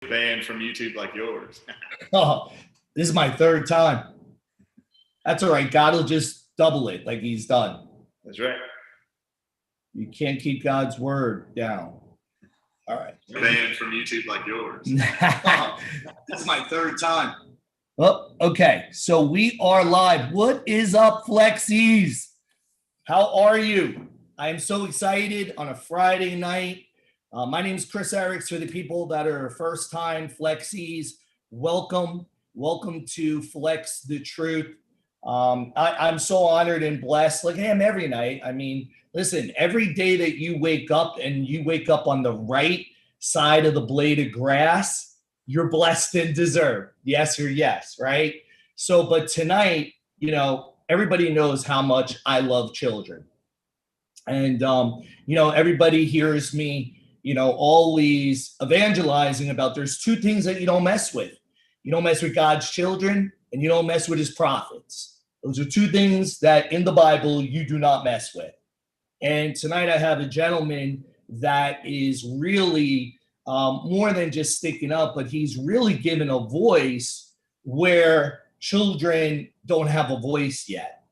banned from YouTube like yours. Oh, this is my third time. That's all right. God will just double it like he's done. That's right. You can't keep God's word down. All right. Banned from YouTube like yours. This is my third time. Oh, okay. So we are live. What is up, Flexies? How are you? I am so excited on a Friday night. My name is Chris Eryx. For the people that are first-time Flexies, welcome. Welcome to Flex the Truth. I'm so honored and blessed. Like I am every night. I mean, listen, every day that you wake up and you wake up on the right side of the blade of grass, you're blessed and deserved. Yes or yes, right? So, but tonight, you know, everybody knows how much I love children. And, you know, everybody hears me, you know, always evangelizing about there's two things that you don't mess with. You don't mess with God's children and you don't mess with his prophets. Those are two things that in the Bible you do not mess with. And tonight I have a gentleman that is really more than just sticking up, but he's really given a voice where children don't have a voice yet.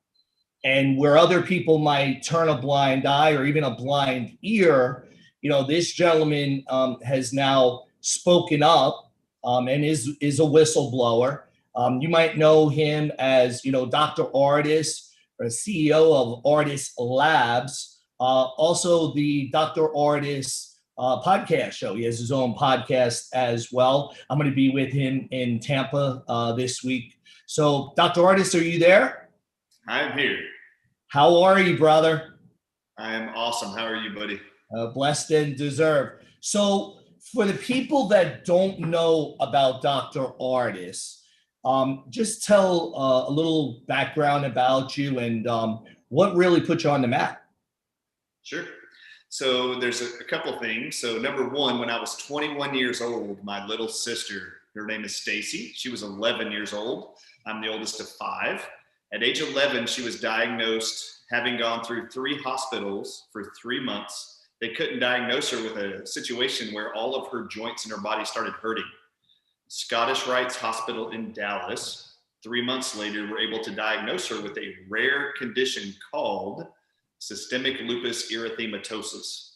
And where other people might turn a blind eye or even a blind ear, you know, this gentleman has now spoken up and is a whistleblower. You might know him as, you know, Dr. Artist, or CEO of Artist Labs. Also the Dr. Artist podcast show. He has his own podcast as well. I'm going to be with him in Tampa this week. So Dr. Artist, are you there? I'm here. How are you, brother? I am awesome. How are you, buddy? Blessed and deserved. So for the people that don't know about Dr. Artist, just tell a little background about you and what really put you on the map. Sure. So there's a couple things. So number one, when I was 21 years old, my little sister, her name is Stacy. She was 11 years old. I'm the oldest of 5. At age 11, she was diagnosed, having gone through 3 hospitals for 3 months. They couldn't diagnose her with a situation where all of her joints in her body started hurting. Scottish Rite's Hospital in Dallas, 3 months later, were able to diagnose her with a rare condition called systemic lupus erythematosus.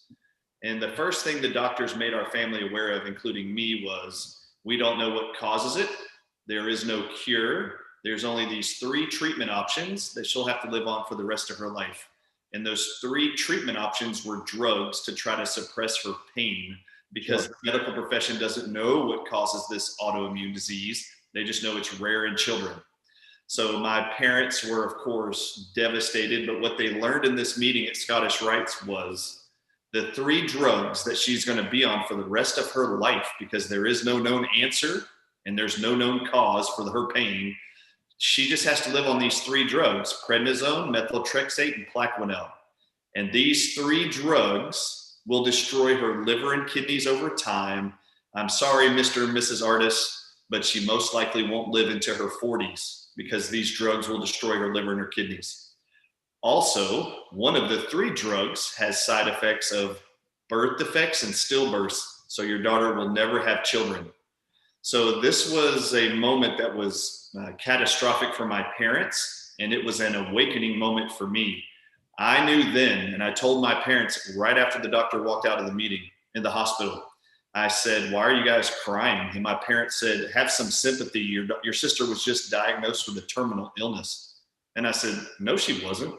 And the first thing the doctors made our family aware of, including me, was we don't know what causes it. There is no cure. There's only these 3 treatment options that she'll have to live on for the rest of her life. And those 3 treatment options were drugs to try to suppress her pain because Sure. The medical profession doesn't know what causes this autoimmune disease. They just know it's rare in children. So my parents were, of course, devastated. But what they learned in this meeting at Scottish Rite's was the 3 drugs that she's going to be on for the rest of her life, because there is no known answer and there's no known cause for her pain. She just has to live on these 3 drugs: prednisone, methotrexate, and plaquenil. And these 3 drugs will destroy her liver and kidneys over time. I'm sorry, Mr. and Mrs. Artist, but she most likely won't live into her 40s because these drugs will destroy her liver and her kidneys. Also, one of the 3 drugs has side effects of birth defects and stillbirths, so your daughter will never have children. So this was a moment that was catastrophic for my parents, and it was an awakening moment for me. I knew then, and I told my parents right after the doctor walked out of the meeting in the hospital, I said, "Why are you guys crying?" And my parents said, "Have some sympathy. Your sister was just diagnosed with a terminal illness." And I said, "No, she wasn't.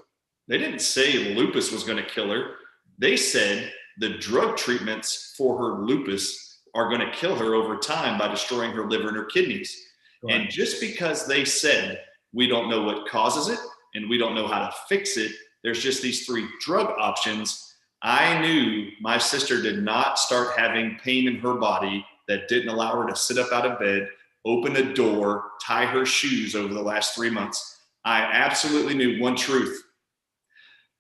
They didn't say lupus was going to kill her. They said the drug treatments for her lupus are going to kill her over time by destroying her liver and her kidneys." Right. And just because they said we don't know what causes it and we don't know how to fix it, there's just these 3 drug options, I knew my sister did not start having pain in her body that didn't allow her to sit up out of bed, open a door, tie her shoes over the last 3 months. I absolutely knew one truth.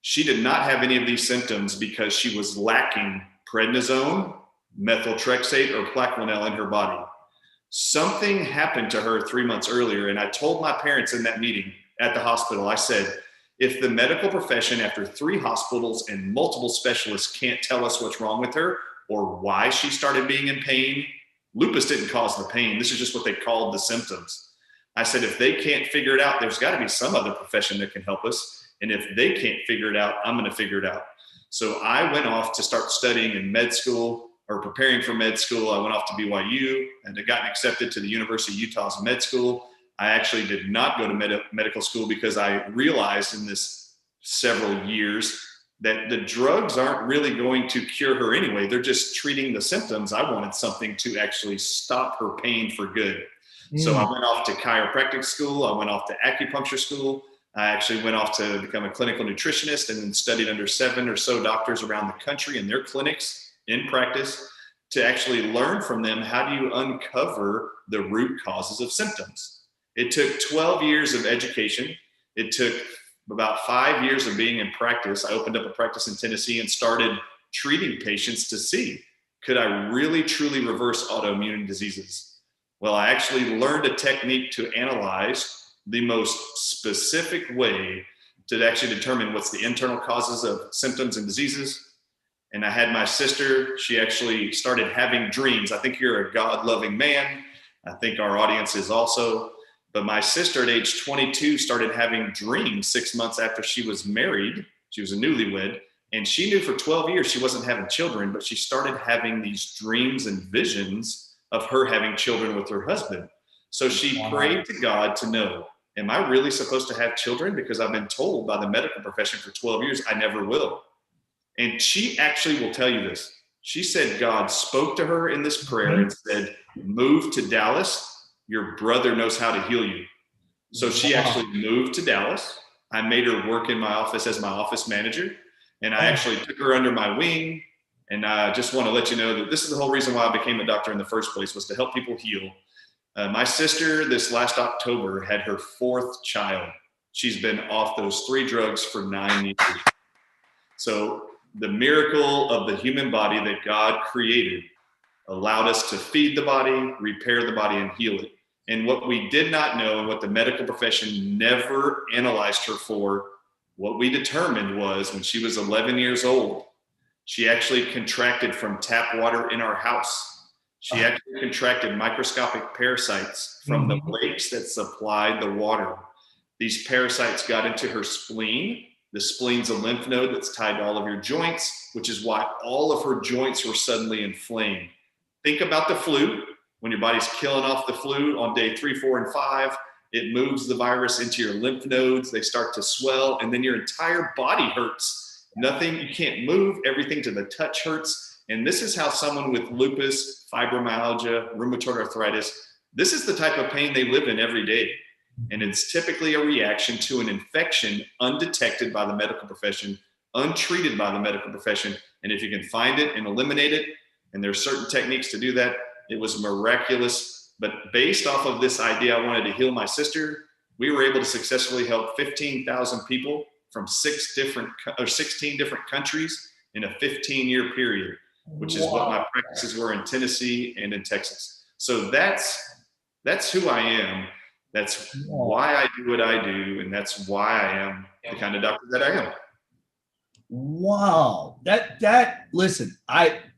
She did not have any of these symptoms because she was lacking prednisone, methotrexate, or plaquenil in her body. Something happened to her 3 months earlier, and I told my parents in that meeting at the hospital, I said, if the medical profession after 3 hospitals and multiple specialists can't tell us what's wrong with her or why she started being in pain, Lupus didn't cause the pain. This is just what they called the symptoms. I said, if they can't figure it out, there's got to be some other profession that can help us. And if they can't figure it out, I'm going to figure it out. So I went off to start studying in med school, or preparing for med school. I went off to BYU and had gotten accepted to the University of Utah's med school. I actually did not go to medical school because I realized in this several years that the drugs aren't really going to cure her anyway. They're just treating the symptoms. I wanted something to actually stop her pain for good. So I went off to chiropractic school. I went off to acupuncture school. I actually went off to become a clinical nutritionist and then studied under 7 or so doctors around the country in their clinics in practice to actually learn from them, how do you uncover the root causes of symptoms? It took 12 years of education. It took about 5 years of being in practice. I opened up a practice in Tennessee and started treating patients to see, could I really truly reverse autoimmune diseases? Well, I actually learned a technique to analyze the most specific way to actually determine what's the internal causes of symptoms and diseases. And I had my sister, she actually started having dreams. I think you're a God-loving man. I think our audience is also. But my sister at age 22 started having dreams 6 months after she was married. She was a newlywed. And she knew for 12 years she wasn't having children, but she started having these dreams and visions of her having children with her husband. So she prayed to God to know, am I really supposed to have children? Because I've been told by the medical profession for 12 years, I never will. And she actually will tell you this. She said God spoke to her in this prayer and said, move to Dallas. Your brother knows how to heal you. So she actually moved to Dallas. I made her work in my office as my office manager. And I actually took her under my wing. And I just want to let you know that this is the whole reason why I became a doctor in the first place, was to help people heal. My sister this last October had her 4th child. She's been off those 3 drugs for 9 years. So the miracle of the human body that God created allowed us to feed the body, repair the body, and heal it. And what we did not know, and what the medical profession never analyzed her for, what we determined was when she was 11 years old, she actually contracted from tap water in our house. She actually contracted microscopic parasites from the lakes that supplied the water. These parasites got into her spleen. The spleen's a lymph node that's tied to all of your joints, which is why all of her joints were suddenly inflamed. Think about the flu. When your body's killing off the flu on day 3, 4, and 5, it moves the virus into your lymph nodes. They start to swell, and then your entire body hurts. Nothing, you can't move. Everything to the touch hurts. And this is how someone with lupus, fibromyalgia, rheumatoid arthritis, this is the type of pain they live in every day. And it's typically a reaction to an infection undetected by the medical profession, untreated by the medical profession. And if you can find it and eliminate it, and there's certain techniques to do that, it was miraculous. But based off of this idea, I wanted to heal my sister. We were able to successfully help 15,000 people from 16 different countries in a 15-year period, which is what my practices were in Tennessee and in Texas. So that's who I am. That's why I do what I do. And that's why I am the kind of doctor that I am. Wow. Listen,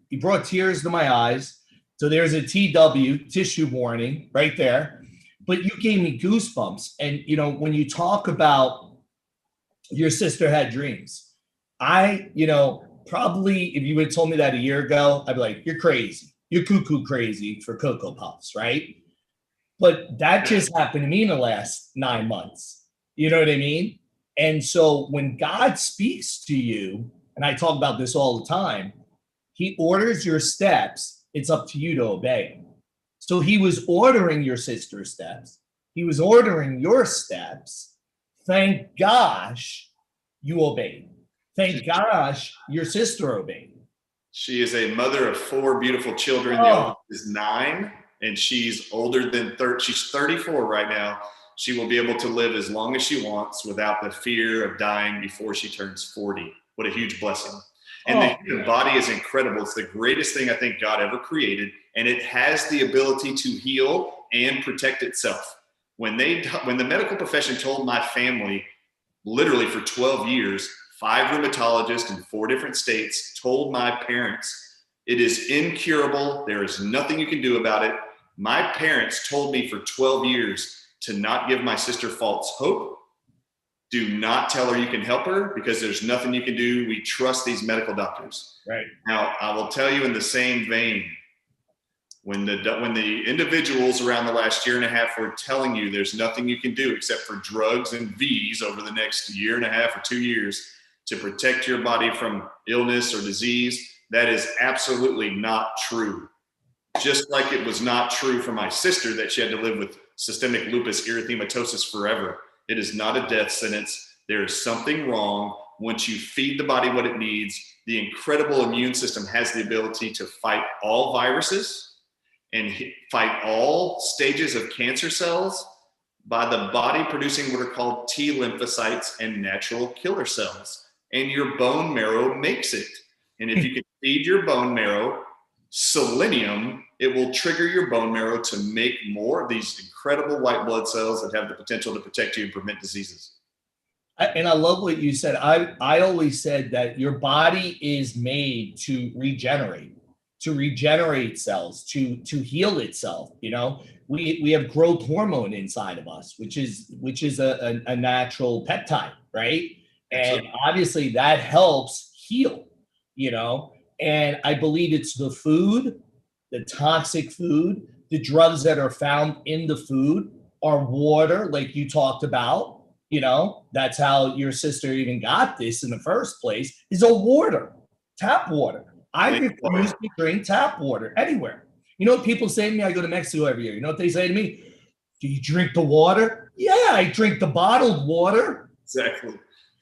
you brought tears to my eyes. So there's a TW, tissue warning, right there. But you gave me goosebumps. And, when you talk about your sister had dreams, probably if you had told me that a year ago, I'd be like, you're crazy. You're cuckoo crazy for Cocoa Puffs, right? But that just happened to me in the last 9 months. You know what I mean? And so when God speaks to you, and I talk about this all the time, he orders your steps. It's up to you to obey him. So he was ordering your sister's steps. He was ordering your steps. Thank gosh you obeyed. Thank gosh your sister obeyed. She is a mother of 4 beautiful children. The oldest is 9, and she's older than 30. She's 34 right now. She will be able to live as long as she wants without the fear of dying before she turns 40. What a huge blessing. And the human body is incredible. It's the greatest thing I think God ever created. And it has the ability to heal and protect itself. When the medical profession told my family, literally for 12 years, 5 rheumatologists in 4 different states told my parents, It is incurable. There is nothing you can do about it. My parents told me for 12 years to not give my sister false hope. Do not tell her you can help her because there's nothing you can do. We trust these medical doctors. Right. Now, I will tell you in the same vein, when the individuals around the last year and a half were telling you there's nothing you can do except for drugs and V's over the next year and a half or 2 years to protect your body from illness or disease, that is absolutely not true. Just like it was not true for my sister that she had to live with systemic lupus erythematosus forever. It is not a death sentence. There is something wrong. Once you feed the body what it needs, the incredible immune system has the ability to fight all viruses and fight all stages of cancer cells by the body producing what are called T lymphocytes and natural killer cells. And your bone marrow makes it. And if you can feed your bone marrow selenium, it will trigger your bone marrow to make more of these incredible white blood cells that have the potential to protect you and prevent diseases. And I love what you said. I always said that your body is made to regenerate cells, to heal itself. You know, we have growth hormone inside of us, which is a natural peptide, right? And obviously that helps heal, you know. And I believe it's the food, the toxic food, the drugs that are found in the food, our water, like you talked about, you know, that's how your sister even got this in the first place, is a water, tap water. I refuse to drink tap water anywhere. You know what people say to me? I go to Mexico every year. You know what they say to me? Do you drink the water? Yeah, I drink the bottled water. Exactly.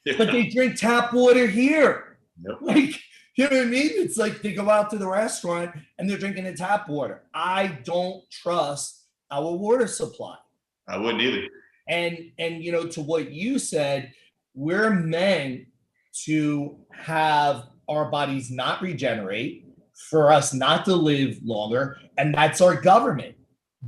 Yeah. But they drink tap water here. Yep. Like, you know what I mean? It's like they go out to the restaurant and they're drinking the tap water. I don't trust our water supply. I wouldn't either. And you know, to what you said, we're meant to have our bodies not regenerate, for us not to live longer, and that's our government.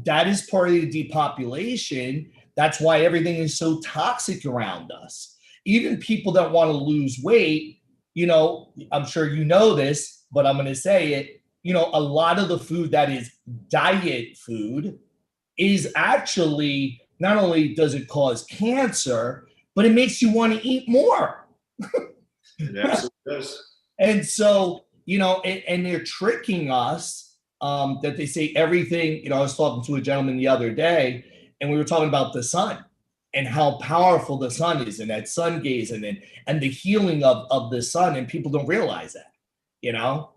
That is part of the depopulation. That's why everything is so toxic around us. Even people that want to lose weight, you know, I'm sure you know this, but I'm going to say it, you know, a lot of the food that is diet food is actually, not only does it cause cancer, but it makes you want to eat more. It absolutely does. And so, you know, and they're tricking us, that they say everything, you know, I was talking to a gentleman the other day, and we were talking about the sun and how powerful the sun is, and that sun gaze, and the healing of the sun, and people don't realize that, you know?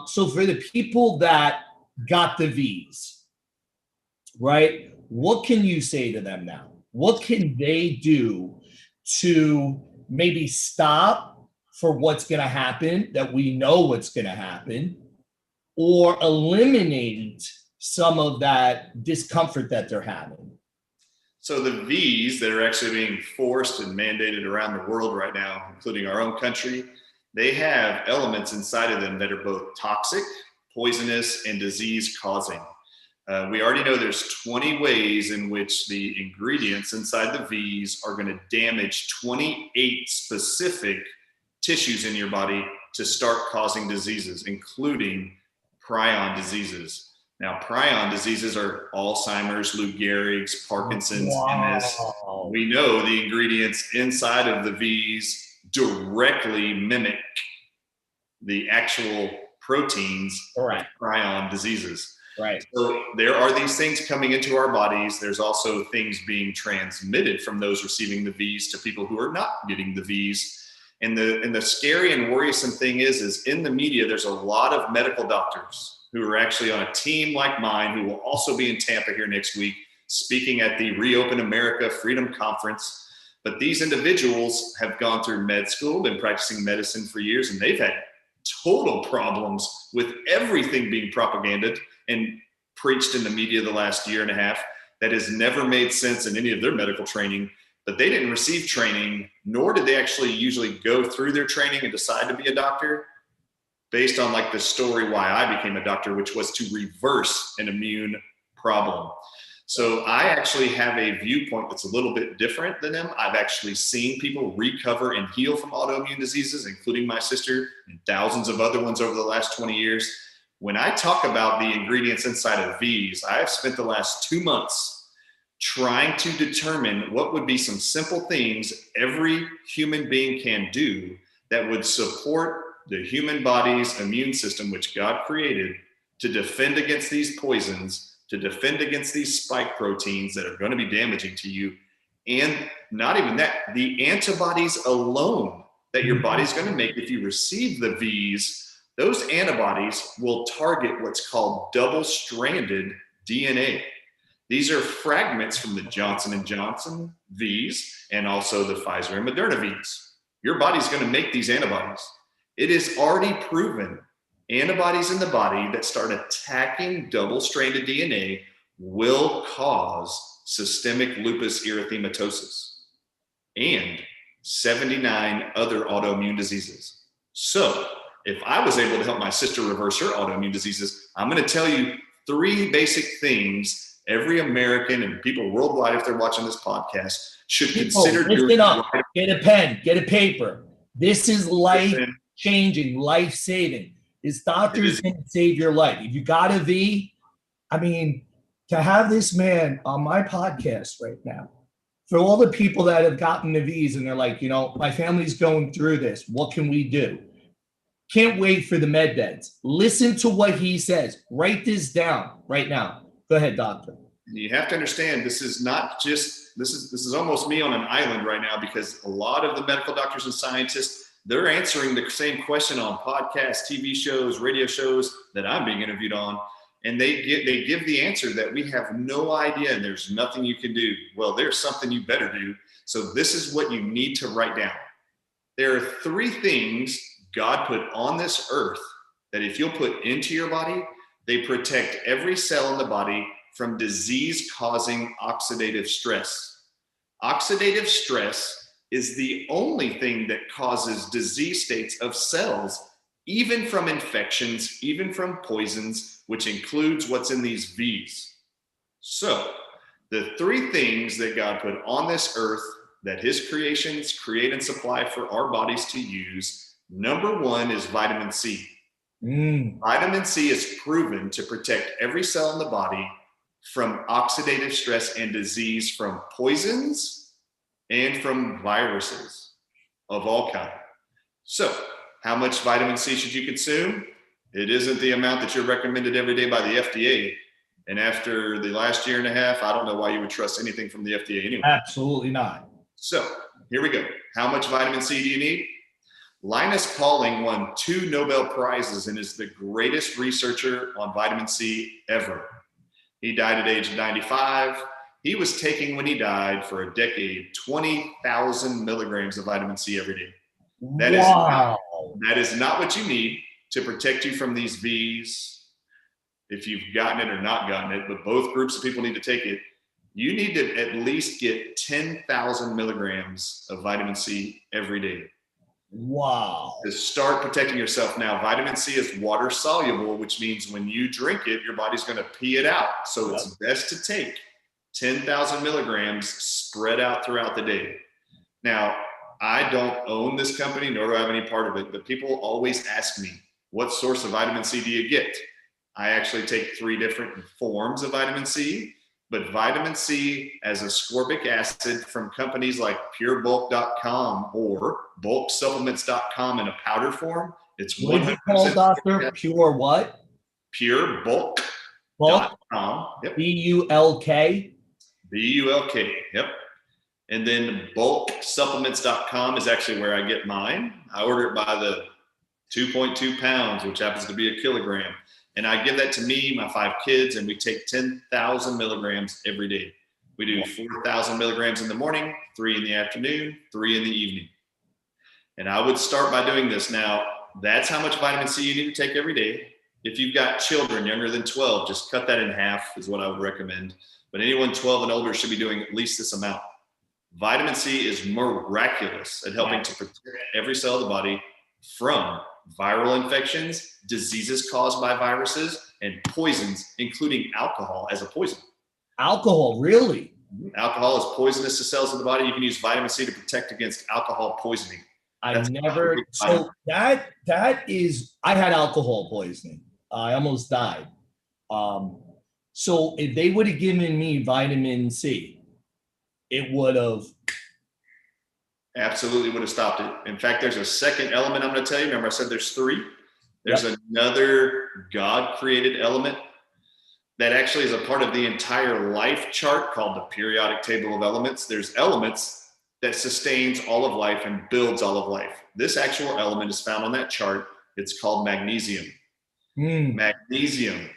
So for the people that got the V's, right, what can you say to them now? What can they do to maybe stop for what's going to happen, that we know what's going to happen, or eliminate some of that discomfort that they're having? So the V's that are actually being forced and mandated around the world right now, including our own country, they have elements inside of them that are both toxic, poisonous, and disease causing. We already know there's 20 ways in which the ingredients inside the V's are going to damage 28 specific tissues in your body to start causing diseases, including prion diseases. Now, prion diseases are Alzheimer's, Lou Gehrig's, Parkinson's, MS. We know the ingredients inside of the V's directly mimic the actual proteins of prion diseases. Right. So there are these things coming into our bodies. There's also things being transmitted from those receiving the V's to people who are not getting the V's. And the scary and worrisome thing is in the media, there's a lot of medical doctors who are actually on a team like mine, who will also be in Tampa here next week, speaking at the Reopen America Freedom Conference. But these individuals have gone through med school, been practicing medicine for years, and they've had total problems with everything being propaganded and preached in the media the last year and a half that has never made sense in any of their medical training. But they didn't receive training, nor did they actually usually go through their training and decide to be a doctor based on like the story why I became a doctor, which was to reverse an immune problem. So I actually have a viewpoint that's a little bit different than them. I've actually seen people recover and heal from autoimmune diseases, including my sister and thousands of other ones over the last 20 years. When I talk about the ingredients inside of these, I have spent the last 2 months trying to determine what would be some simple things every human being can do that would support the human body's immune system, which God created, to defend against these poisons, to defend against these spike proteins that are going to be damaging to you. And not even that, the antibodies alone that your body's going to make if you receive the V's, those antibodies will target what's called double-stranded DNA. These are fragments from the Johnson & Johnson V's and also the Pfizer and Moderna V's. Your body's going to make these antibodies. It is already proven antibodies in the body that start attacking double-stranded DNA will cause systemic lupus erythematosus and 79 other autoimmune diseases. So if I was able to help my sister reverse her autoimmune diseases, I'm going to tell you 3 basic things every American and people worldwide, if they're watching this podcast, should consider doing. Listen up. Get a pen, get a paper. This is life-changing, life-saving. This doctor's going to save your life. If you got a V, I mean, to have this man on my podcast right now, for all the people that have gotten the V's and they're like, my family's going through this, what can we do? Can't wait for the med beds. Listen to what he says. Write this down right now. Go ahead, doctor. You have to understand, this is not just, this is almost me on an island right now, because a lot of the medical doctors and scientists, they're answering the same question on podcasts, TV shows, radio shows that I'm being interviewed on. And they give the answer that we have no idea and there's nothing you can do. Well, there's something you better do. So this is what you need to write down. There are 3 things God put on this earth that if you'll put into your body, they protect every cell in the body from disease-causing oxidative stress. Oxidative stress is the only thing that causes disease states of cells, even from infections, even from poisons, which includes what's in these V's. So the 3 things that God put on this earth that his creations create and supply for our bodies to use, number 1 is vitamin C. Vitamin C is proven to protect every cell in the body from oxidative stress and disease, from poisons and from viruses of all kinds. So how much vitamin C should you consume? It isn't the amount that you're recommended every day by the FDA. And after the last 1.5 years, I don't know why you would trust anything from the FDA anyway. Absolutely not. So here we go. How much vitamin C do you need? Linus Pauling won 2 Nobel Prizes and is the greatest researcher on vitamin C ever. He died at age 95. He was taking, when he died, for a decade, 20,000 milligrams of vitamin C every day. That is not what you need to protect you from these V's, if you've gotten it or not gotten it, but both groups of people need to take it. You need to at least get 10,000 milligrams of vitamin C every day. Wow. To start protecting yourself. Now, vitamin C is water soluble, which means when you drink it, your body's going to pee it out. So it's best to take 10,000 milligrams spread out throughout the day. Now, I don't own this company, nor do I have any part of it, but people always ask me, what source of vitamin C do you get? I actually take 3 different forms of vitamin C, but vitamin C as ascorbic acid from companies like purebulk.com or bulksupplements.com in a powder form. It's 100%. What is it called, doctor? Pure what? Purebulk.com. Yep. B-U-L-K? B-U-L-K. Yep. And then bulksupplements.com is actually where I get mine. I order it by the 2.2 pounds, which happens to be a kilogram. And I give that to me, my 5 kids, and we take 10,000 milligrams every day. We do 4,000 milligrams in the morning, 3 in the afternoon, 3 in the evening. And I would start by doing this. Now, that's how much vitamin C you need to take every day. If you've got children younger than 12, just cut that in half is what I would recommend. But anyone 12 and older should be doing at least this amount. Vitamin C is miraculous at helping to protect every cell of the body from viral infections, diseases caused by viruses, and poisons, including alcohol as a poison. Alcohol, really? Alcohol is poisonous to cells of the body. You can use vitamin C to protect against alcohol poisoning. I never, so that is, I had alcohol poisoning. I almost died. So if they would have given me vitamin C, it would have. Absolutely would have stopped it. In fact, there's a second element I'm going to tell you. Remember, I said there's three. There's another God-created element that actually is a part of the entire life chart called the periodic table of elements. There's elements that sustains all of life and builds all of life. This actual element is found on that chart. It's called magnesium. Magnesium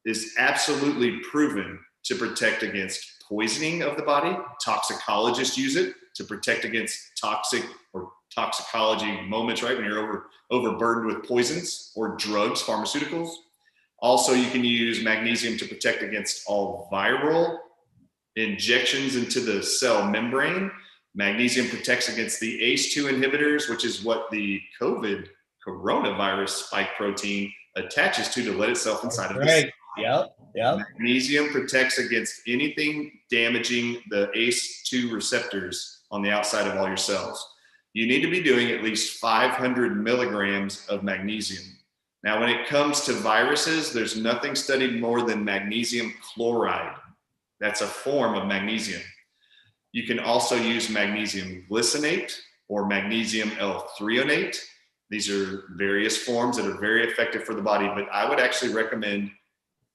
is absolutely proven to protect against poisoning of the body. Toxicologists use it to protect against toxic or toxicology moments, right? When you're overburdened with poisons or drugs, pharmaceuticals. Also, you can use magnesium to protect against all viral injections into the cell membrane. Magnesium protects against the ACE2 inhibitors, which is what the COVID coronavirus spike protein attaches to let itself inside of the cell. Yep. Magnesium protects against anything damaging the ACE2 receptors on the outside of all your cells. You need to be doing at least 500 milligrams of magnesium. Now, when it comes to viruses, there's nothing studied more than magnesium chloride. That's a form of magnesium. You can also use magnesium glycinate or magnesium L-threonate. These are various forms that are very effective for the body, but I would actually recommend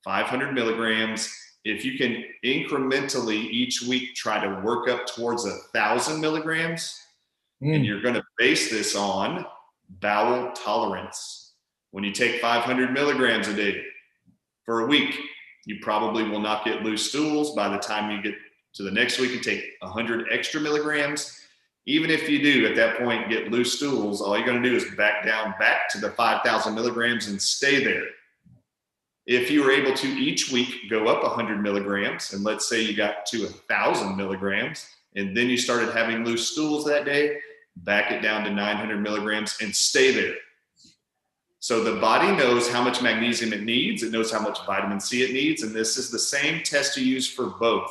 500 milligrams. If you can incrementally each week try to work up towards 1,000 milligrams, and you're going to base this on bowel tolerance. When you take 500 milligrams a day for a week, you probably will not get loose stools. By the time you get to the next week, you take 100 extra milligrams. Even if you do at that point get loose stools, all you're going to do is back to the 5,000 milligrams and stay there. If you were able to each week go up 100 milligrams, and let's say you got to 1,000 milligrams, and then you started having loose stools that day, back it down to 900 milligrams and stay there. So the body knows how much magnesium it needs. It knows how much vitamin C it needs. And this is the same test you use for both.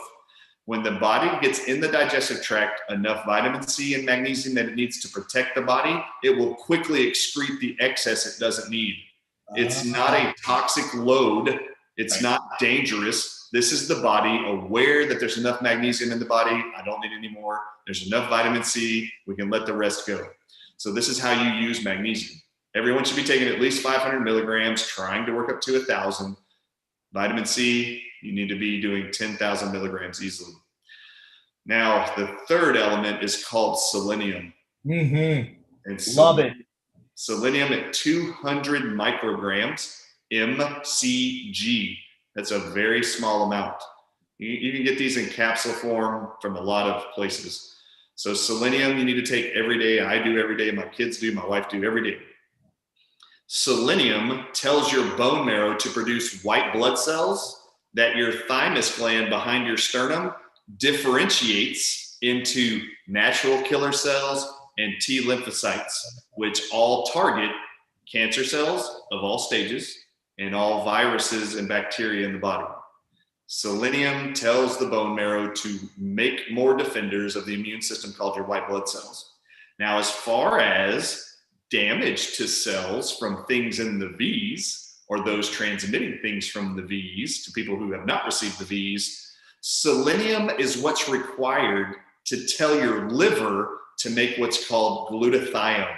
When the body gets in the digestive tract enough vitamin C and magnesium that it needs to protect the body, it will quickly excrete the excess it doesn't need. It's not a toxic load. It's not dangerous. This is the body aware that there's enough magnesium in the body. I don't need any more. There's enough vitamin C. We can let the rest go. So this is how you use magnesium. Everyone should be taking at least 500 milligrams, trying to work up to 1,000. Vitamin C, you need to be doing 10,000 milligrams easily. Now, the third element is called selenium. And Love it. Selenium at 200 micrograms, mcg. That's a very small amount. You can get these in capsule form from a lot of places. So selenium you need to take every day. I do every day. My kids do. My wife do every day. Selenium tells your bone marrow to produce white blood cells that your thymus gland behind your sternum differentiates into natural killer cells and T lymphocytes, which all target cancer cells of all stages and all viruses and bacteria in the body. Selenium tells the bone marrow to make more defenders of the immune system called your white blood cells. Now, as far as damage to cells from things in the V's or those transmitting things from the V's to people who have not received the V's, selenium is what's required to tell your liver to make what's called glutathione.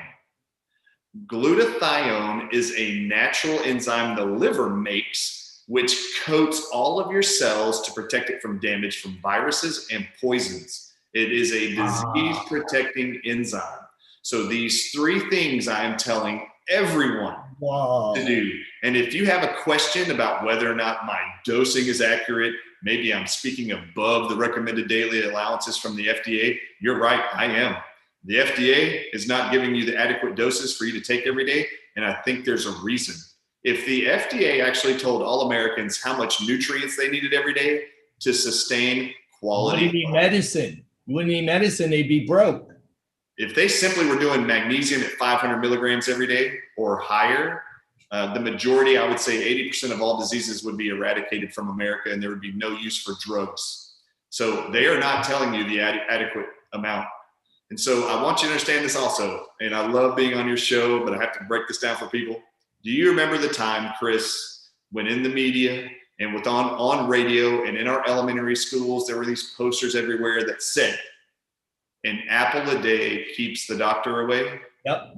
Glutathione is a natural enzyme the liver makes, which coats all of your cells to protect it from damage from viruses and poisons. It is a disease-protecting enzyme. So these three things I am telling everyone to do. And if you have a question about whether or not my dosing is accurate, maybe I'm speaking above the recommended daily allowances from the FDA, you're right, I am. The FDA is not giving you the adequate doses for you to take every day, and I think there's a reason. If the FDA actually told all Americans how much nutrients they needed every day to sustain quality. You wouldn't need medicine. You wouldn't need medicine, they'd be broke. If they simply were doing magnesium at 500 milligrams every day or higher, the majority, I would say 80% of all diseases would be eradicated from America, and there would be no use for drugs. So they are not telling you the adequate amount. And so I want you to understand this also. And I love being on your show, but I have to break this down for people. Do you remember the time, Chris, when in the media and with on radio and in our elementary schools, there were these posters everywhere that said, an apple a day keeps the doctor away? Yep.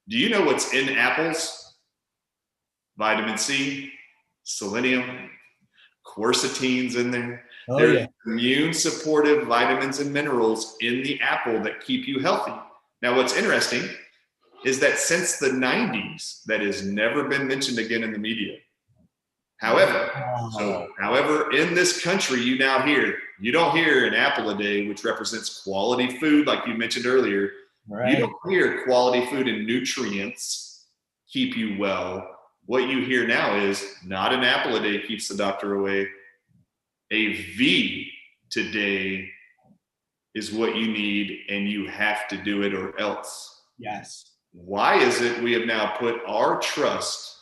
Do you know what's in apples? Vitamin C, selenium, quercetine's in there. Oh, There's yeah. immune supportive vitamins and minerals in the apple that keep you healthy. Now, what's interesting is that since the 90s, that has never been mentioned again in the media. However, in this country, you don't hear an apple a day, which represents quality food, like you mentioned earlier. Right. You don't hear quality food and nutrients keep you well. What you hear now is not an apple a day keeps the doctor away. A V today is what you need, and you have to do it or else. Yes. Why is it we have now put our trust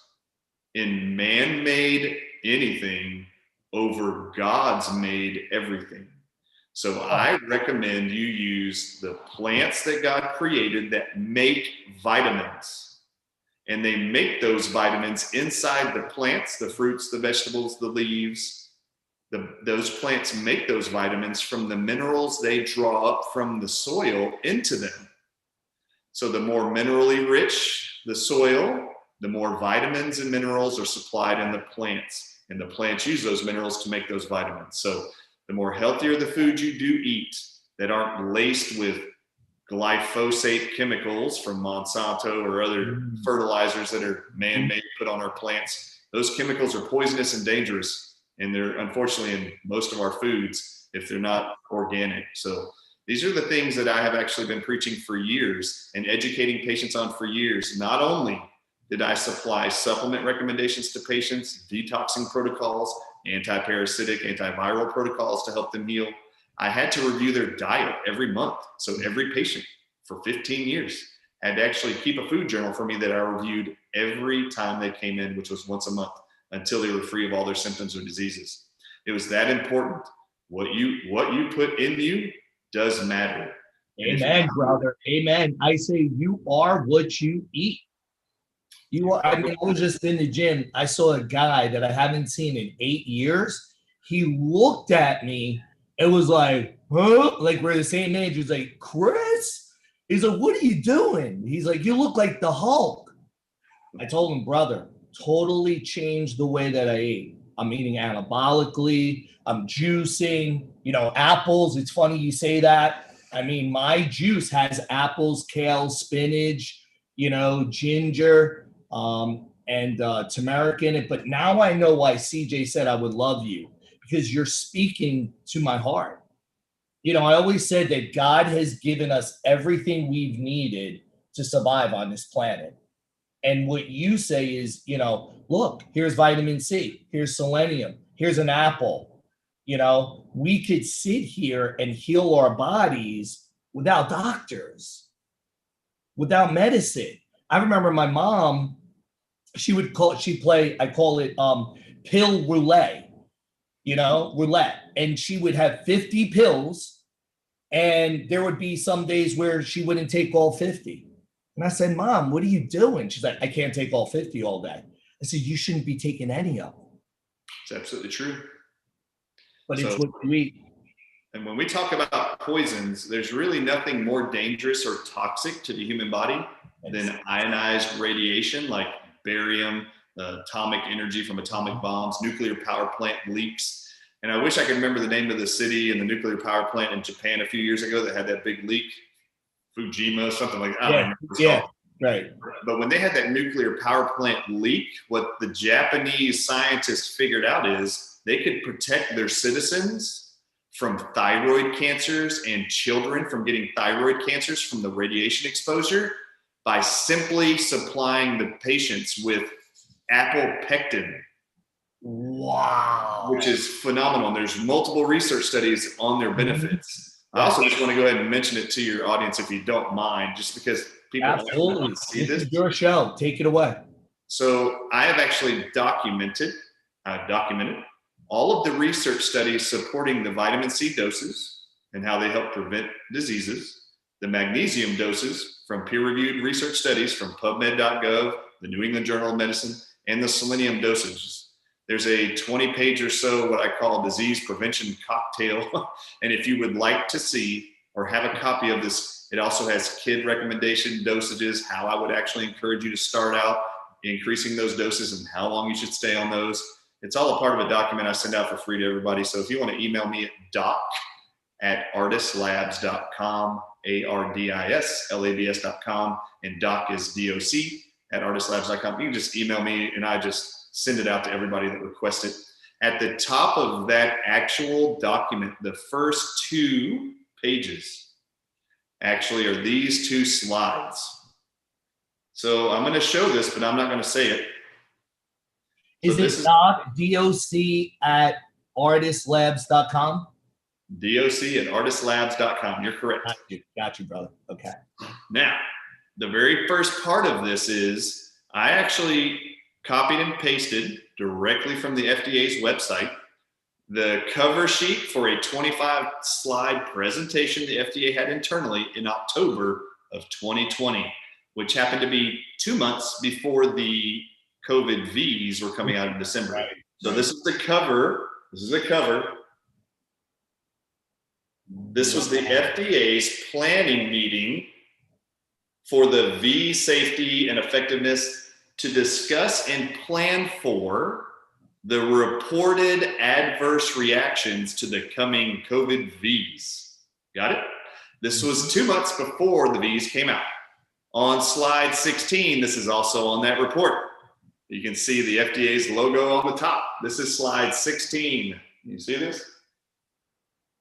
in man-made anything over God's made everything? So I recommend you use the plants that God created that make vitamins. And they make those vitamins inside the plants, the fruits, the vegetables, the leaves. Those plants make those vitamins from the minerals they draw up from the soil into them. So the more minerally rich the soil, the more vitamins and minerals are supplied in the plants. And the plants use those minerals to make those vitamins. So the more healthier the food you do eat that aren't laced with glyphosate chemicals from Monsanto or other fertilizers that are man-made put on our plants, those chemicals are poisonous and dangerous. And they're unfortunately in most of our foods if they're not organic. So these are the things that I have actually been preaching for years and educating patients on for years. Not only did I supply supplement recommendations to patients, detoxing protocols, anti-parasitic, antiviral protocols to help them heal, I had to review their diet every month. So every patient for 15 years had to actually keep a food journal for me that I reviewed every time they came in, which was once a month, until they were free of all their symptoms or diseases. It was that important. What you put in you does matter. Amen, brother. Amen. I say you are what you eat. You are. I mean, I was just in the gym. I saw a guy that I haven't seen in 8 years. He looked at me and was like, huh? Like we're the same age. He's like, Chris? He's like, what are you doing? He's like, you look like the Hulk. I told him, brother, totally changed the way that I ate. I'm eating anabolically. I'm juicing, apples. It's funny you say that. I mean, my juice has apples, kale, spinach, ginger, and turmeric in it. But now I know why CJ said I would love you, because you're speaking to my heart. I always said that God has given us everything we've needed to survive on this planet. And what you say is, look, here's vitamin C, here's selenium, here's an apple. We could sit here and heal our bodies without doctors, without medicine. I remember my mom, I call it pill roulette, roulette. And she would have 50 pills, and there would be some days where she wouldn't take all 50. And I said, Mom, what are you doing? She's like, I can't take all 50 all day. I said, you shouldn't be taking any of them. It's absolutely true. But it's what you eat. And when we talk about poisons, there's really nothing more dangerous or toxic to the human body than ionized radiation like barium, atomic energy from atomic bombs, nuclear power plant leaks. And I wish I could remember the name of the city and the nuclear power plant in Japan a few years ago that had that big leak. Fujima, something like that. Yeah, right. But when they had that nuclear power plant leak, what the Japanese scientists figured out is they could protect their citizens from thyroid cancers and children from getting thyroid cancers from the radiation exposure by simply supplying the patients with apple pectin. Wow. Which is phenomenal. And there's multiple research studies on their benefits. I also just want to go ahead and mention it to your audience if you don't mind, just because people absolutely want to see this. This is your show. Take it away. So I have actually documented all of the research studies supporting the vitamin C doses and how they help prevent diseases, the magnesium doses from peer-reviewed research studies from PubMed.gov, the New England Journal of Medicine, and the selenium dosages. There's a 20-page or so what I call disease prevention cocktail. And if you would like to see or have a copy of this, it also has kid recommendation dosages, how I would actually encourage you to start out increasing those doses and how long you should stay on those. It's all a part of a document I send out for free to everybody. So if you want to email me at doc@artislabs.com, ARDISLABS.com, and doc is DOC at artislabs.com. You can just email me and I just send it out to everybody that requests it. At the top of that actual document, the first 2 pages actually are these 2 slides. So I'm going to show this, but I'm not going to say it. Is it doc, DOC at artislabs.com? DOC at artislabs.com. You're correct. Got you, brother. Okay. Now, the very first part of this is I actually copied and pasted directly from the FDA's website the cover sheet for a 25-slide presentation the FDA had internally in October of 2020, which happened to be 2 months before the COVID Vs were coming out in December. Right. So this is the cover. This is the cover. This was the FDA's planning meeting for the V safety and effectiveness to discuss and plan for the reported adverse reactions to the coming COVID Vs. Got it? This was 2 months before the Vs came out. On slide 16, this is also on that report. You can see the FDA's logo on the top. This is slide 16. You see this?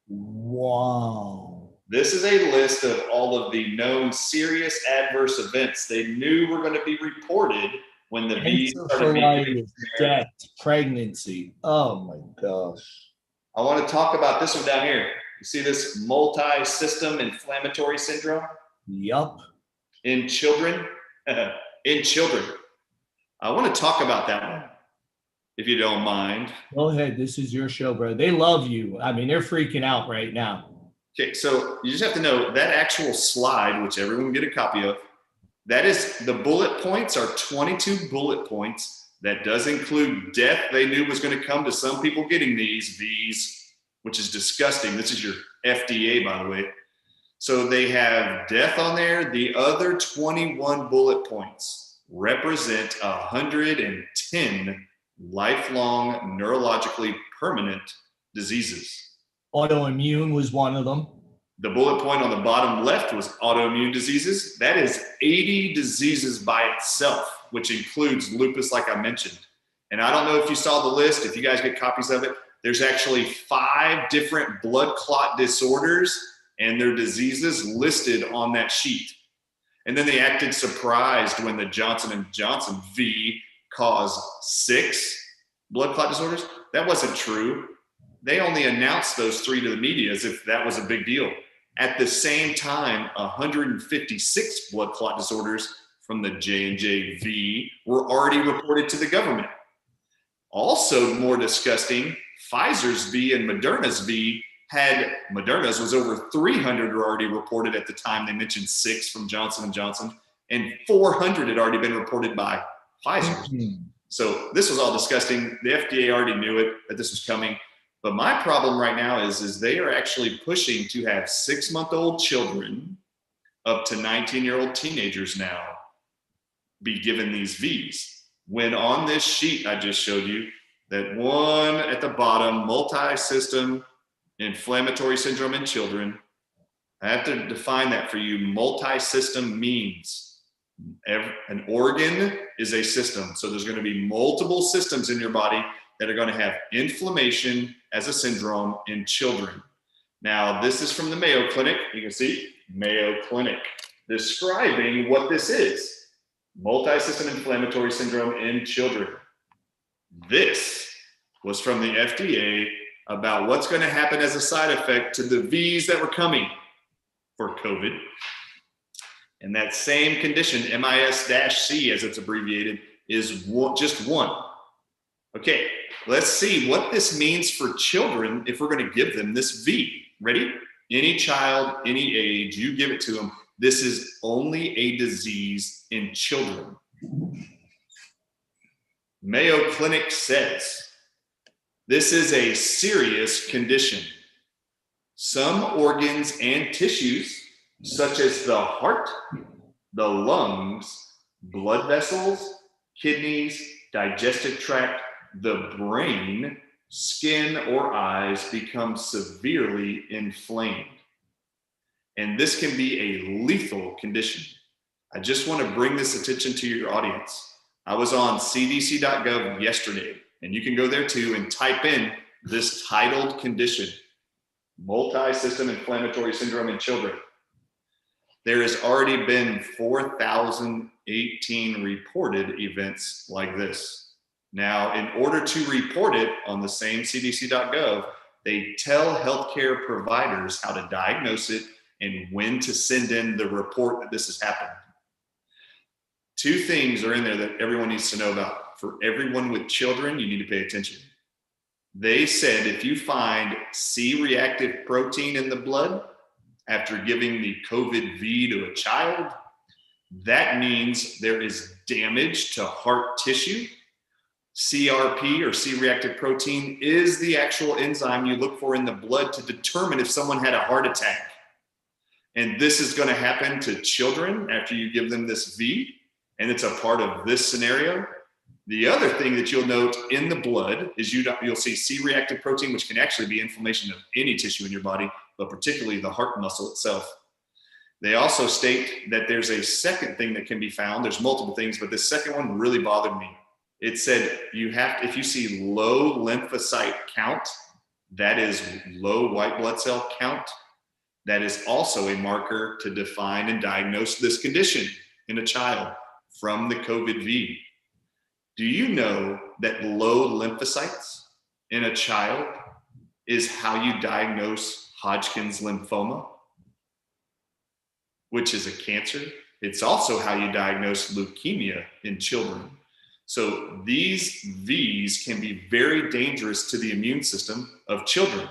Wow. This is a list of all of the known serious adverse events they knew were going to be reported when the V's started being death, pregnancy. Oh my gosh. I want to talk about this one down here. You see this multi-system inflammatory syndrome? Yup. In children? In children. I want to talk about that one, if you don't mind. Go ahead. This is your show, bro. They love you. I mean, they're freaking out right now. Okay, so you just have to know that actual slide, which everyone will get a copy of, that is, the bullet points are 22 bullet points. That does include death they knew was going to come to some people getting these Vs, which is disgusting. This is your FDA, by the way. So they have death on there. The other 21 bullet points represent 110 lifelong neurologically permanent diseases. Autoimmune was one of them. The bullet point on the bottom left was autoimmune diseases. That is 80 diseases by itself, which includes lupus, like I mentioned. And I don't know if you saw the list, if you guys get copies of it, there's actually 5 different blood clot disorders and their diseases listed on that sheet. And then they acted surprised when the Johnson & Johnson V caused 6 blood clot disorders. That wasn't true. They only announced those 3 to the media as if that was a big deal. At the same time, 156 blood clot disorders from the J&J V were already reported to the government. Also more disgusting, Pfizer's V and Moderna's V had, Moderna's was over 300 were already reported at the time. They mentioned 6 from Johnson & Johnson, and 400 had already been reported by Pfizer. Mm-hmm. So this was all disgusting. The FDA already knew it, that this was coming. But my problem right now is they are actually pushing to have 6-month-old children up to 19-year-old teenagers now be given these Vs. When on this sheet I just showed you, that one at the bottom, multi-system inflammatory syndrome in children, I have to define that for you. Multi-system means an organ is a system. So there's going to be multiple systems in your body that are going to have inflammation as a syndrome in children. Now, this is from the Mayo Clinic. You can see Mayo Clinic describing what this is. Multi-system inflammatory syndrome in children. This was from the FDA about what's going to happen as a side effect to the Vs that were coming for COVID. And that same condition, MIS-C as it's abbreviated, is just one. Okay, let's see what this means for children if we're going to give them this V. Ready? Any child, any age, you give it to them. This is only a disease in children. Mayo Clinic says this is a serious condition. Some organs and tissues, such as the heart, the lungs, blood vessels, kidneys, digestive tract, the brain, skin, or eyes become severely inflamed. And this can be a lethal condition. I just want to bring this attention to your audience. I was on cdc.gov yesterday, and you can go there too and type in this titled condition, multi-system inflammatory syndrome in children. There has already been 4,018 reported events like this. Now, in order to report it on the same cdc.gov, they tell healthcare providers how to diagnose it and when to send in the report that this has happened. Two things are in there that everyone needs to know about. For everyone with children, you need to pay attention. They said if you find C-reactive protein in the blood after giving the COVID V to a child, that means there is damage to heart tissue. CRP, or C-reactive protein, is the actual enzyme you look for in the blood to determine if someone had a heart attack. And this is going to happen to children after you give them this V, and it's a part of this scenario. The other thing that you'll note in the blood is you'll see C-reactive protein, which can actually be inflammation of any tissue in your body, but particularly the heart muscle itself. They also state that there's a second thing that can be found. There's multiple things, but this second one really bothered me. It said if you see low lymphocyte count, that is low white blood cell count, that is also a marker to define and diagnose this condition in a child from the COVID V. Do you know that low lymphocytes in a child is how you diagnose Hodgkin's lymphoma, which is a cancer? It's also how you diagnose leukemia in children. So these Vs can be very dangerous to the immune system of children.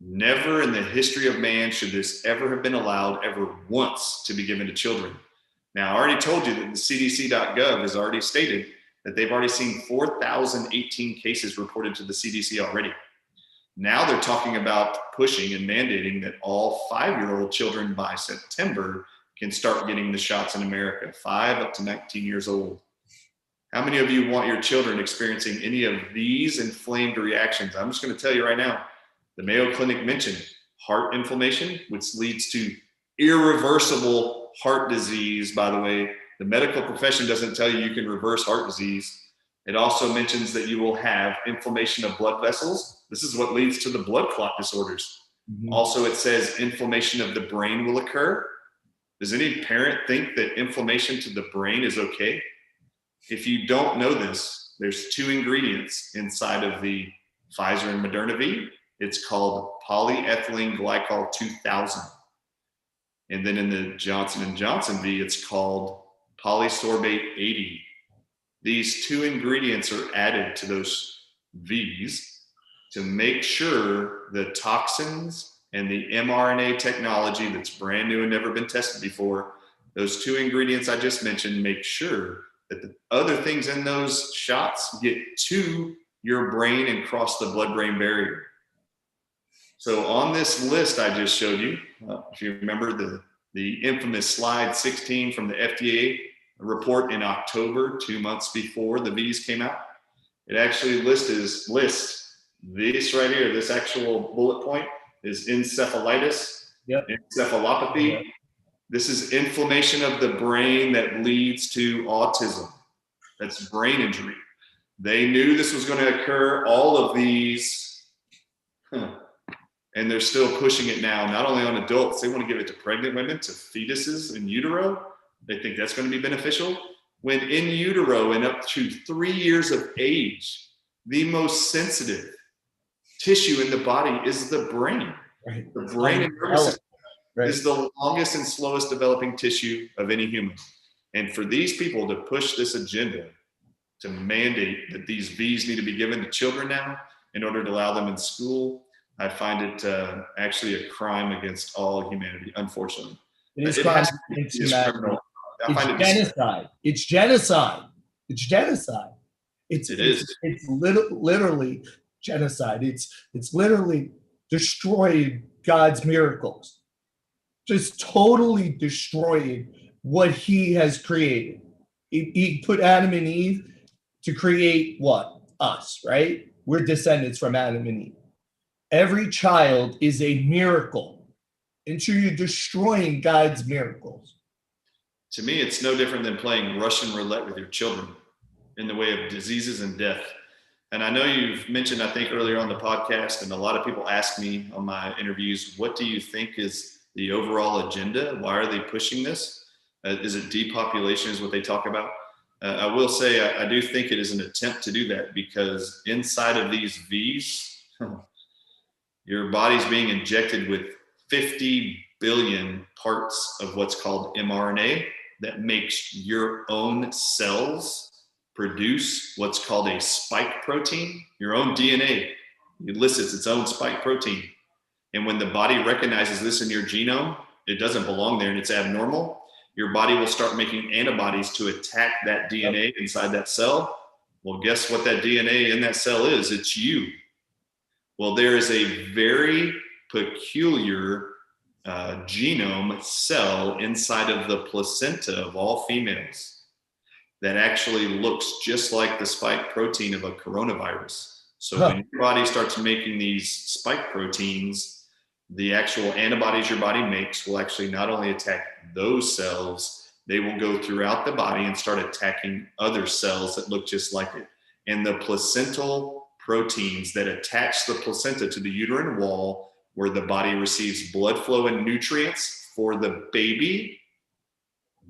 Never in the history of man should this ever have been allowed ever once to be given to children. Now, I already told you that the cdc.gov has already stated that they've already seen 4,018 cases reported to the CDC already. Now they're talking about pushing and mandating that all 5-year-old children by September can start getting the shots in America, 5 up to 19 years old. How many of you want your children experiencing any of these inflamed reactions? I'm just going to tell you right now, the Mayo Clinic mentioned heart inflammation, which leads to irreversible heart disease. By the way, the medical profession doesn't tell you can reverse heart disease. It also mentions that you will have inflammation of blood vessels. This is what leads to the blood clot disorders. Mm-hmm. Also, it says inflammation of the brain will occur. Does any parent think that inflammation to the brain is okay? If you don't know this, there's 2 ingredients inside of the Pfizer and Moderna V. It's called polyethylene glycol 2000. And then in the Johnson & Johnson V, it's called polysorbate 80. These 2 ingredients are added to those Vs to make sure the toxins and the mRNA technology that's brand new and never been tested before, those 2 ingredients I just mentioned, make sure that the other things in those shots get to your brain and cross the blood-brain barrier. So on this list I just showed you, if you remember the infamous slide 16 from the FDA report in October, 2 months before the Vs came out, it actually lists this right here. This actual bullet point is encephalitis, encephalopathy. Yep. This is inflammation of the brain that leads to autism. That's brain injury. They knew this was going to occur, all of these, and they're still pushing it now, not only on adults, they want to give it to pregnant women, to fetuses in utero. They think that's going to be beneficial. When in utero and up to 3 years of age, the most sensitive tissue in the body is the brain. Right. The brain and nervous system is the longest and slowest developing tissue of any human. And for these people to push this agenda to mandate that these V's need to be given to children now in order to allow them in school, I find it actually a crime against all humanity, unfortunately. It is crime against humanity. It's genocide. It's genocide. It's genocide. It's literally genocide. It's literally destroying God's miracles. Just totally destroying what he has created. He put Adam and Eve to create what? Us, right? We're descendants from Adam and Eve. Every child is a miracle. And so you're destroying God's miracles. To me, it's no different than playing Russian roulette with your children in the way of diseases and death. And I know you've mentioned, I think earlier on the podcast, and a lot of people ask me on my interviews, what do you think is the overall agenda? Why are they pushing this? Is it depopulation is what they talk about? I will say, I do think it is an attempt to do that, because inside of these V's, your body's being injected with 50 billion parts of what's called mRNA that makes your own cells produce what's called a spike protein. Your own DNA elicits its own spike protein. And when the body recognizes this in your genome, it doesn't belong there and it's abnormal, your body will start making antibodies to attack that DNA inside that cell. Well, guess what that DNA in that cell is? It's you. Well, there is a very peculiar genome cell inside of the placenta of all females that actually looks just like the spike protein of a coronavirus. So when your body starts making these spike proteins, the actual antibodies your body makes will actually not only attack those cells, they will go throughout the body and start attacking other cells that look just like it. And the placental proteins that attach the placenta to the uterine wall, where the body receives blood flow and nutrients for the baby,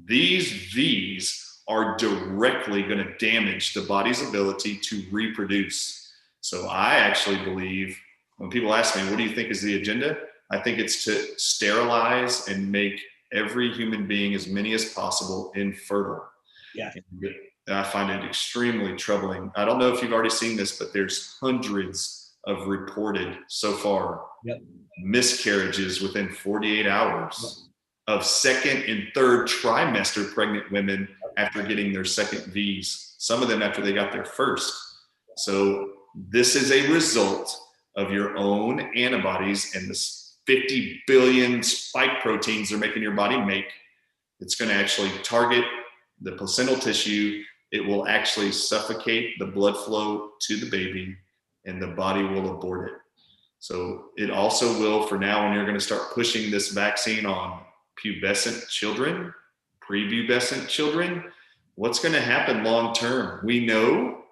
these V's are directly going to damage the body's ability to reproduce. So I actually believe, when people ask me, what do you think is the agenda? I think it's to sterilize and make every human being, as many as possible, infertile. Yeah. And I find it extremely troubling. I don't know if you've already seen this, but there's hundreds of reported so far miscarriages within 48 hours of second and third trimester pregnant women after getting their second V's, some of them after they got their first. So this is a result of your own antibodies and the 50 billion spike proteins they're making your body make. It's going to actually target the placental tissue. It will actually suffocate the blood flow to the baby, and the body will abort it. So it also will, for now, when you're going to start pushing this vaccine on pubescent children, prepubescent children, what's going to happen long term? We know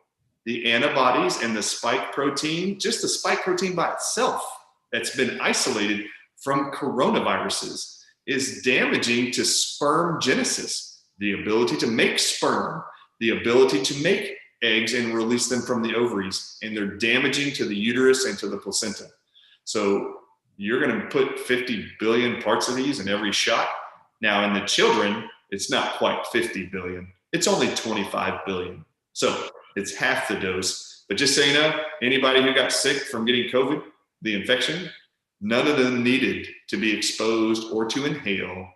the antibodies and the spike protein, just the spike protein by itself that's been isolated from coronaviruses, is damaging to sperm genesis, the ability to make sperm, the ability to make eggs and release them from the ovaries, and they're damaging to the uterus and to the placenta. So you're going to put 50 billion parts of these in every shot. Now in the children, it's not quite 50 billion. It's only 25 billion. So it's half the dose. But just so you know, anybody who got sick from getting COVID, the infection, none of them needed to be exposed or to inhale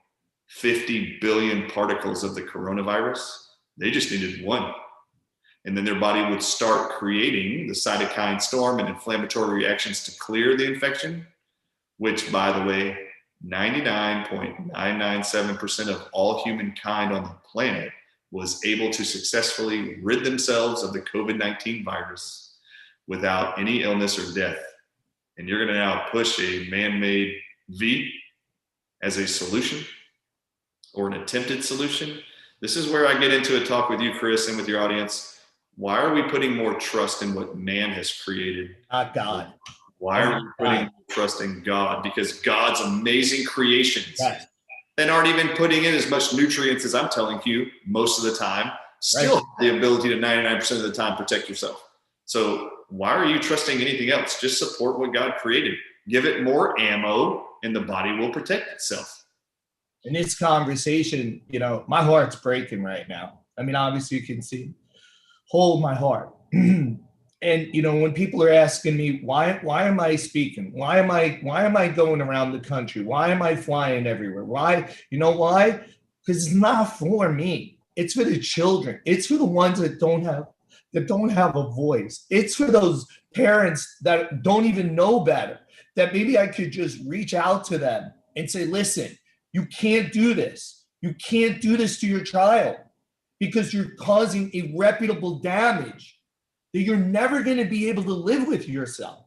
50 billion particles of the coronavirus. They just needed one. And then their body would start creating the cytokine storm and inflammatory reactions to clear the infection, which, by the way, 99.997% of all humankind on the planet was able to successfully rid themselves of the COVID-19 virus without any illness or death. And you're going to now push a man-made V as a solution, or an attempted solution. This is where I get into a talk with you, Chris, and with your audience. Why are we putting more trust in what man has created? Not God. Why are we putting more trust in God? Because God's amazing creations that aren't even putting in as much nutrients as I'm telling you most of the time, still have the ability to 99% of the time protect yourself. So why are you trusting anything else? Just support what God created. Give it more ammo and the body will protect itself. In this conversation, my heart's breaking right now. I mean, obviously you can see hold my heart. And when people are asking me, why am I speaking? Why am I going around the country? Why am I flying everywhere? Why? You know why? Because it's not for me. It's for the children. It's for the ones that don't have a voice. It's for those parents that don't even know better, that maybe I could just reach out to them and say, listen, you can't do this. You can't do this to your child because you're causing irreparable damage that you're never going to be able to live with yourself,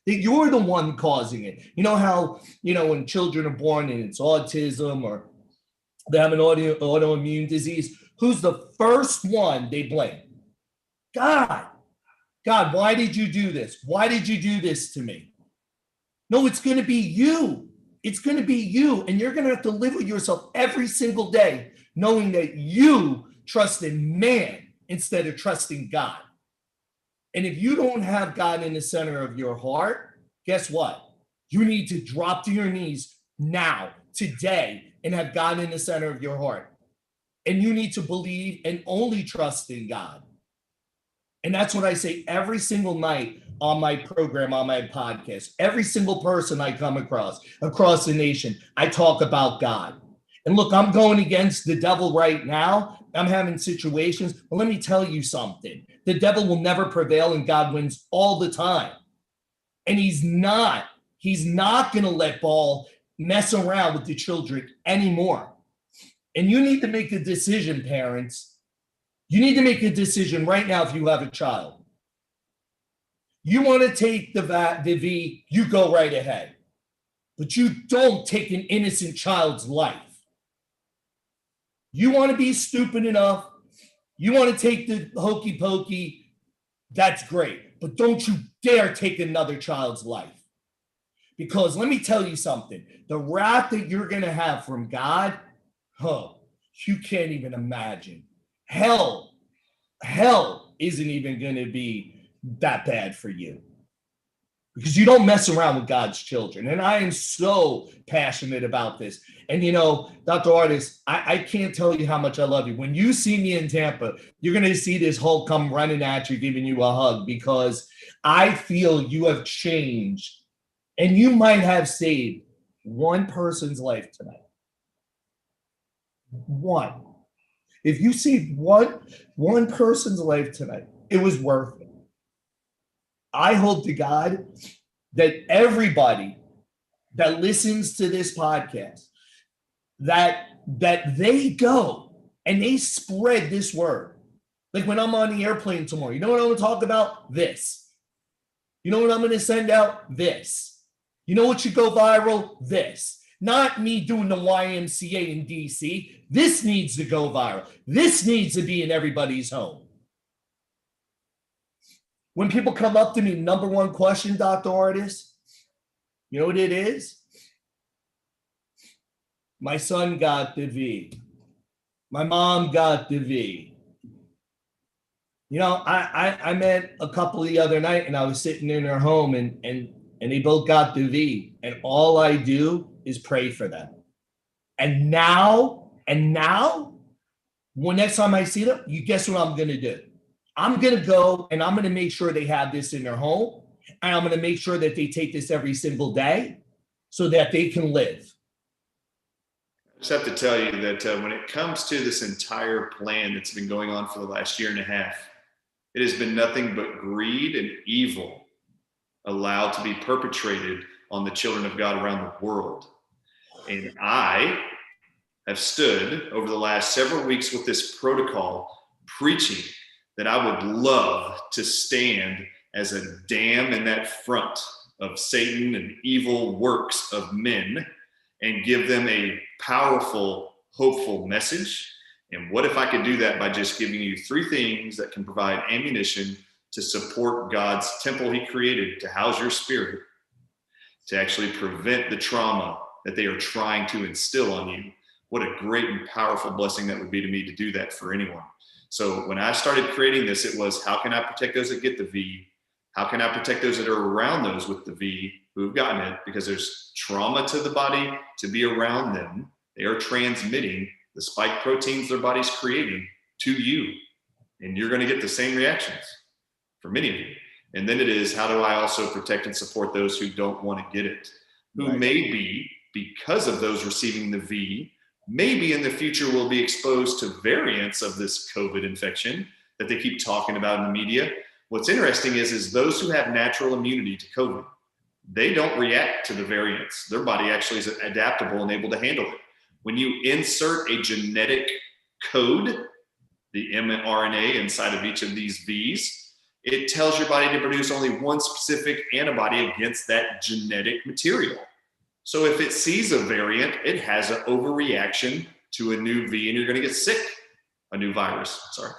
that you're the one causing it. You know how, when children are born and it's autism or they have an autoimmune disease, who's the first one they blame? God. God, why did you do this? Why did you do this to me? No, it's going to be you. It's going to be you. And you're going to have to live with yourself every single day, knowing that you trust in man instead of trusting God. And if you don't have God in the center of your heart, guess what? You need to drop to your knees now, today, and have God in the center of your heart. And you need to believe and only trust in God. And that's what I say every single night on my program, on my podcast. Every single person I come across the nation, I talk about God. And look, I'm going against the devil right now. I'm having situations, but let me tell you something. The devil will never prevail and God wins all the time. And he's not going to let ball mess around with the children anymore. And you need to make a decision, parents. You need to make a decision right now if you have a child. You want to take the V, you go right ahead. But you don't take an innocent child's life. You want to be stupid enough, you want to take the hokey pokey, that's great. But don't you dare take another child's life. Because let me tell you something, the wrath that you're going to have from God, you can't even imagine. Hell isn't even going to be that bad for you. Because you don't mess around with God's children. And I am so passionate about this. And Dr. Artist, I can't tell you how much I love you. When you see me in Tampa, you're going to see this Hulk come running at you, giving you a hug, because I feel you have changed and you might have saved one person's life tonight. One. If you saved one person's life tonight, it was worth it. I hope to God that everybody that listens to this podcast, that they go and they spread this word. Like when I'm on the airplane tomorrow, you know what I'm going to talk about? This. You know what I'm going to send out? This. You know what should go viral? This. Not me doing the YMCA in DC. This needs to go viral. This needs to be in everybody's home. When people come up to me, number one question, Dr. Artist, you know what it is? My son got the V. My mom got the V. I met a couple the other night and I was sitting in their home and they both got the V. And all I do is pray for them. And now, when next time I see them, you guess what I'm going to do? I'm going to go and I'm going to make sure they have this in their home. And I'm going to make sure that they take this every single day so that they can live. I just have to tell you that when it comes to this entire plan that's been going on for the last year and a half, it has been nothing but greed and evil allowed to be perpetrated on the children of God around the world. And I have stood over the last several weeks with this protocol preaching that I would love to stand as a dam in that front of Satan and evil works of men and give them a powerful, hopeful message. And what if I could do that by just giving you 3 things that can provide ammunition to support God's temple he created to house your spirit, to actually prevent the trauma that they are trying to instill on you. What a great and powerful blessing that would be to me to do that for anyone. So when I started creating this, it was, how can I protect those that get the V? How can I protect those that are around those with the V who've gotten it? Because there's trauma to the body to be around them. They are transmitting the spike proteins their body's creating to you. And you're going to get the same reactions for many of you. And then it is, how do I also protect and support those who don't want to get it, who may be, because of those receiving the V, maybe in the future will be exposed to variants of this COVID infection that they keep talking about in the media. What's interesting is those who have natural immunity to COVID, they don't react to the variants. Their body actually is adaptable and able to handle it. When you insert a genetic code, the mRNA inside of each of these Vs, it tells your body to produce only one specific antibody against that genetic material. So if it sees a variant, it has an overreaction to a new V, and you're going to get sick, a new virus, sorry.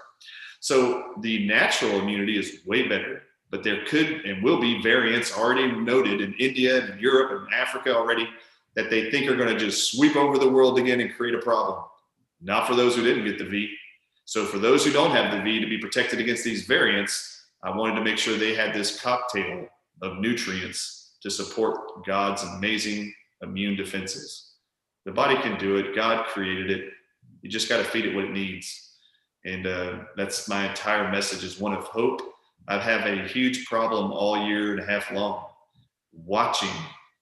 So the natural immunity is way better, but there could and will be variants already noted in India and Europe and Africa already that they think are going to just sweep over the world again and create a problem. Not for those who didn't get the V. So for those who don't have the V, to be protected against these variants, I wanted to make sure they had this cocktail of nutrients to support God's amazing immune defenses. The body can do it. God created it. You just got to feed it what it needs. And that's my entire message, is one of hope. I've had a huge problem all year and a half long, watching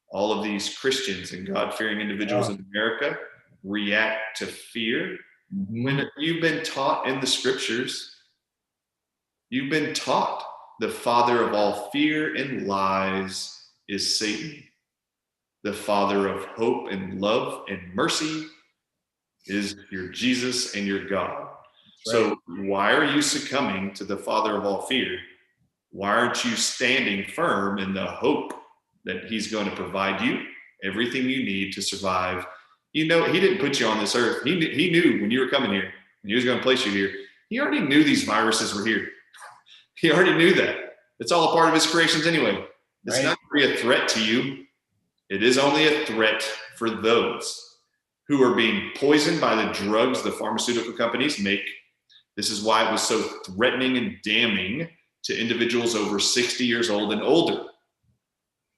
all of these Christians and God-fearing individuals in America react to fear. When you've been taught in the scriptures, you've been taught the father of all fear and lies is Satan. The father of hope and love and mercy is your Jesus and your God. So why are you succumbing to the father of all fear? Why aren't you standing firm in the hope that he's going to provide you everything you need to survive? You know, he didn't put you on this earth. He knew when you were coming here, and he was going to place you here. He already knew these viruses were here. He already knew that. It's all a part of his creations anyway. It's not really a threat to you. It is only a threat for those who are being poisoned by the drugs the pharmaceutical companies make. This is why it was so threatening and damning to individuals over 60 years old and older.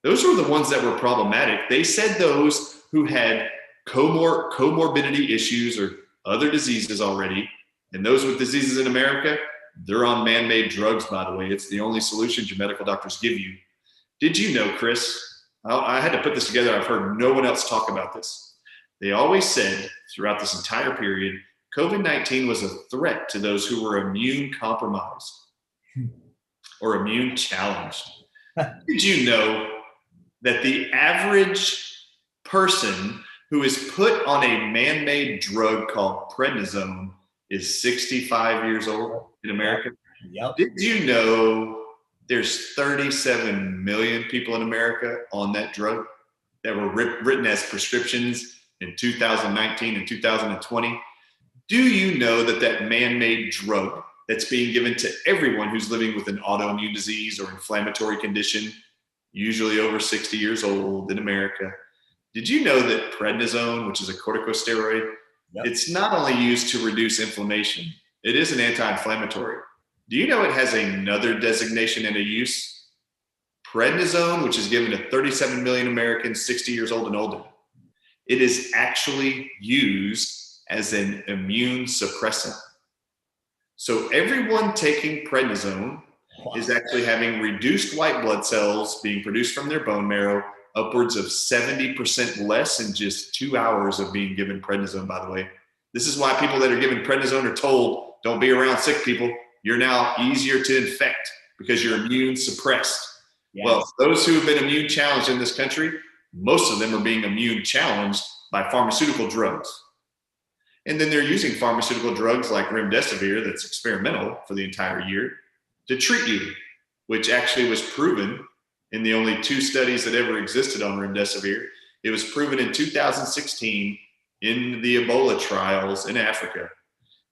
Those were the ones that were problematic. They said those who had comorbidity issues or other diseases already, and those with diseases in America, they're on man-made drugs, by the way. It's the only solution your medical doctors give you. Did you know, Chris? I had to put this together. I've heard no one else talk about this. They always said throughout this entire period, COVID-19 was a threat to those who were immune compromised or immune challenged. Did you know that the average person who is put on a man-made drug called prednisone is 65 years old in America? Yep. Did you know there's 37 million people in America on that drug that were written as prescriptions in 2019 and 2020? Do you know that that man-made drug that's being given to everyone who's living with an autoimmune disease or inflammatory condition, usually over 60 years old in America, did you know that prednisone, which is a corticosteroid, it's not only used to reduce inflammation, it is an anti-inflammatory. Do you know it has another designation and a use? Prednisone, which is given to 37 million Americans 60 years old and older, it is actually used as an immune suppressant. So everyone taking prednisone is actually having reduced white blood cells being produced from their bone marrow, upwards of 70% less in just 2 hours of being given prednisone, by the way. This is why people that are given prednisone are told, don't be around sick people. You're now easier to infect because you're immune suppressed. Yes. Well, those who have been immune challenged in this country, most of them are being immune challenged by pharmaceutical drugs. And then they're using pharmaceutical drugs like remdesivir, that's experimental for the entire year, to treat you, which actually was proven in the only 2 studies that ever existed on remdesivir. It was proven in 2016 in the Ebola trials in Africa.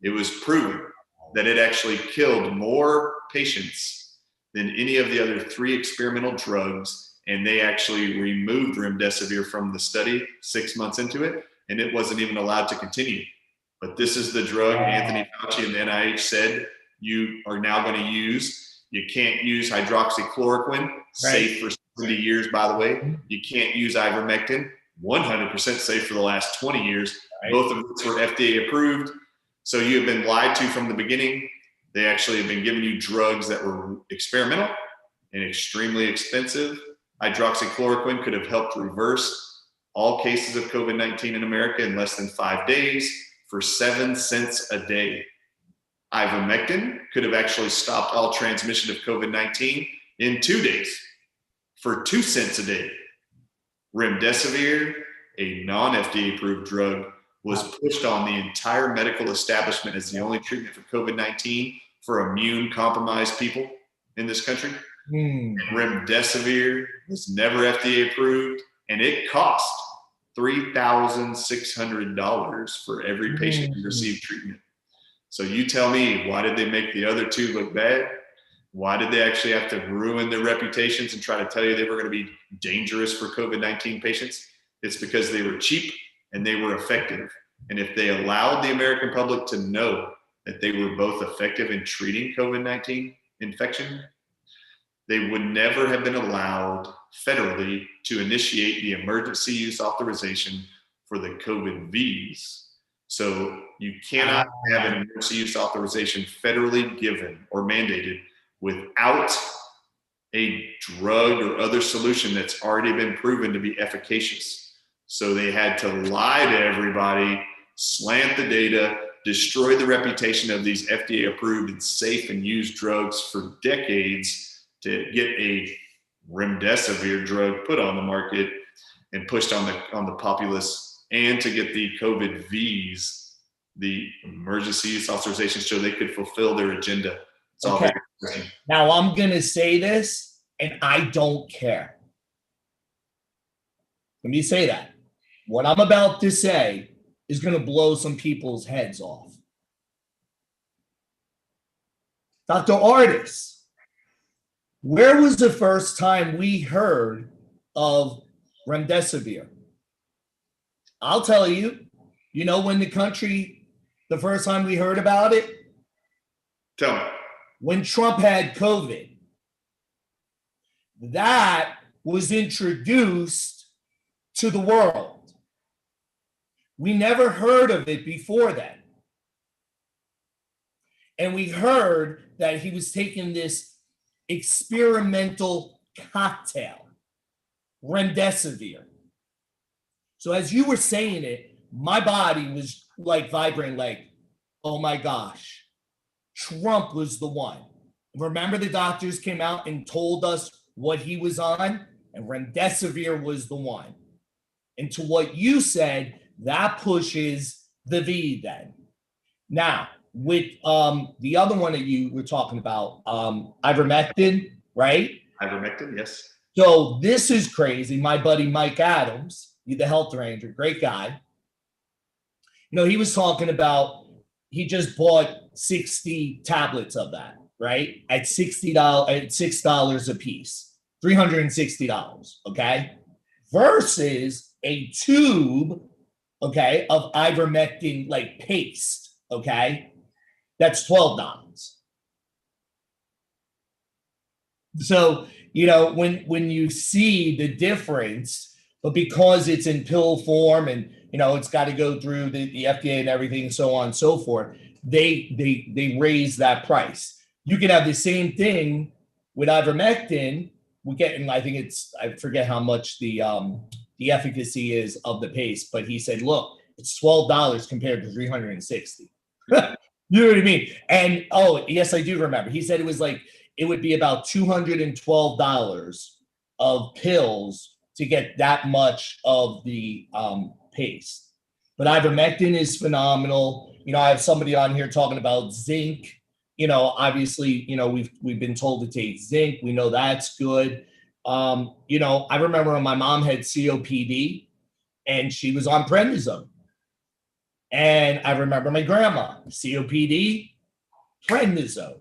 It was proven that it actually killed more patients than any of the other 3 experimental drugs. And they actually removed remdesivir from the study 6 months into it, and it wasn't even allowed to continue. But this is the drug Anthony Fauci and the NIH said you are now going to use. You can't use hydroxychloroquine, safe for 70 years, by the way. You can't use ivermectin, 100% safe for the last 20 years. Both of which were FDA approved. So you have been lied to from the beginning. They actually have been giving you drugs that were experimental and extremely expensive. Hydroxychloroquine could have helped reverse all cases of COVID-19 in America in less than 5 days for 7 cents a day. Ivermectin could have actually stopped all transmission of COVID-19 in 2 days for 2 cents a day. Remdesivir, a non-FDA approved drug, was pushed on the entire medical establishment as the only treatment for COVID-19 for immune compromised people in this country. And remdesivir was never FDA approved, and it cost $3,600 for every patient who received treatment. So you tell me, why did they make the other two look bad? Why did they actually have to ruin their reputations and try to tell you they were going to be dangerous for COVID-19 patients? It's because they were cheap and they were effective. And if they allowed the American public to know that they were both effective in treating COVID-19 infection, they would never have been allowed federally to initiate the emergency use authorization for the COVID Vs. So you cannot have an emergency use authorization federally given or mandated without a drug or other solution that's already been proven to be efficacious. So they had to lie to everybody, slant the data, destroy the reputation of these FDA approved and safe and used drugs for decades to get a remdesivir drug put on the market and pushed on the populace, and to get the COVID Vs, the emergency use authorizations, so they could fulfill their agenda. It's all okay. Now I'm going to say this, and I don't care. Let me say that. What I'm about to say is going to blow some people's heads off. Dr. Artis, where was the first time we heard of remdesivir? I'll tell you, you know when the first time we heard about it? Tell me. When Trump had COVID. That was introduced to the world. We never heard of it before then. And we heard that he was taking this experimental cocktail, remdesivir. So as you were saying it, my body was like vibrating, like, oh my gosh, Trump was the one. Remember, the doctors came out and told us what he was on, and remdesivir was the one. And to what you said, that pushes the V then. Now, with the other one that you were talking about, ivermectin, right? Ivermectin, yes. So this is crazy. My buddy Mike Adams, the health ranger, great guy. You know, he was talking about, he just bought 60 tablets of that, right? At $6 a piece, $360, okay? Versus a tube, okay, of ivermectin like paste, okay? That's $12. So, you know, when you see the difference, but because it's in pill form and, you know, it's got to go through the FDA and everything, so on and so forth, they raise that price. You can have the same thing with ivermectin. We're getting, I forget how much the efficacy is of the paste, but he said, look, it's $12 compared to $360. You know what I mean? And oh, yes, I do remember. He said it would be about $212 of pills to get that much of the paste. But ivermectin is phenomenal. You know, I have somebody on here talking about zinc. You know, obviously, you know, we've been told to take zinc. We know that's good. You know, I remember when my mom had COPD and she was on prednisone. And I remember my grandma, COPD, prednisone.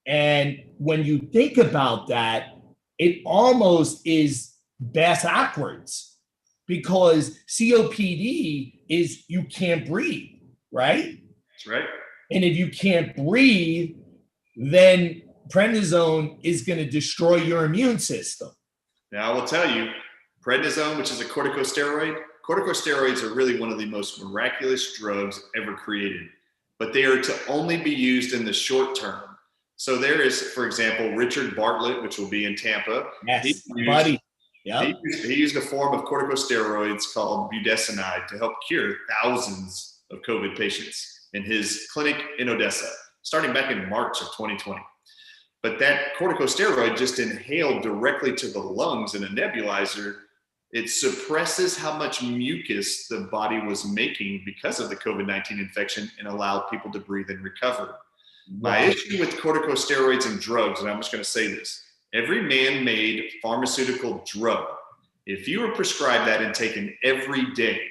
And when you think about that, it almost is backwards, because COPD is you can't breathe, right? That's right. And if you can't breathe, then prednisone is going to destroy your immune system. Now, I will tell you, prednisone, which is a corticosteroid, corticosteroids are really one of the most miraculous drugs ever created. but they are to only be used in the short term. So there is, for example, Richard Bartlett, which will be in Tampa. Yes, buddy. Yep. He used a form of corticosteroids called budesonide to help cure thousands of COVID patients in his clinic in Odessa, starting back in March of 2020. But that corticosteroid just inhaled directly to the lungs in a nebulizer. It suppresses how much mucus the body was making because of the COVID-19 infection and allowed people to breathe and recover. Wow. My issue with corticosteroids and drugs, and I'm just going to say this, every man-made pharmaceutical drug, if you were prescribed that and taken every day,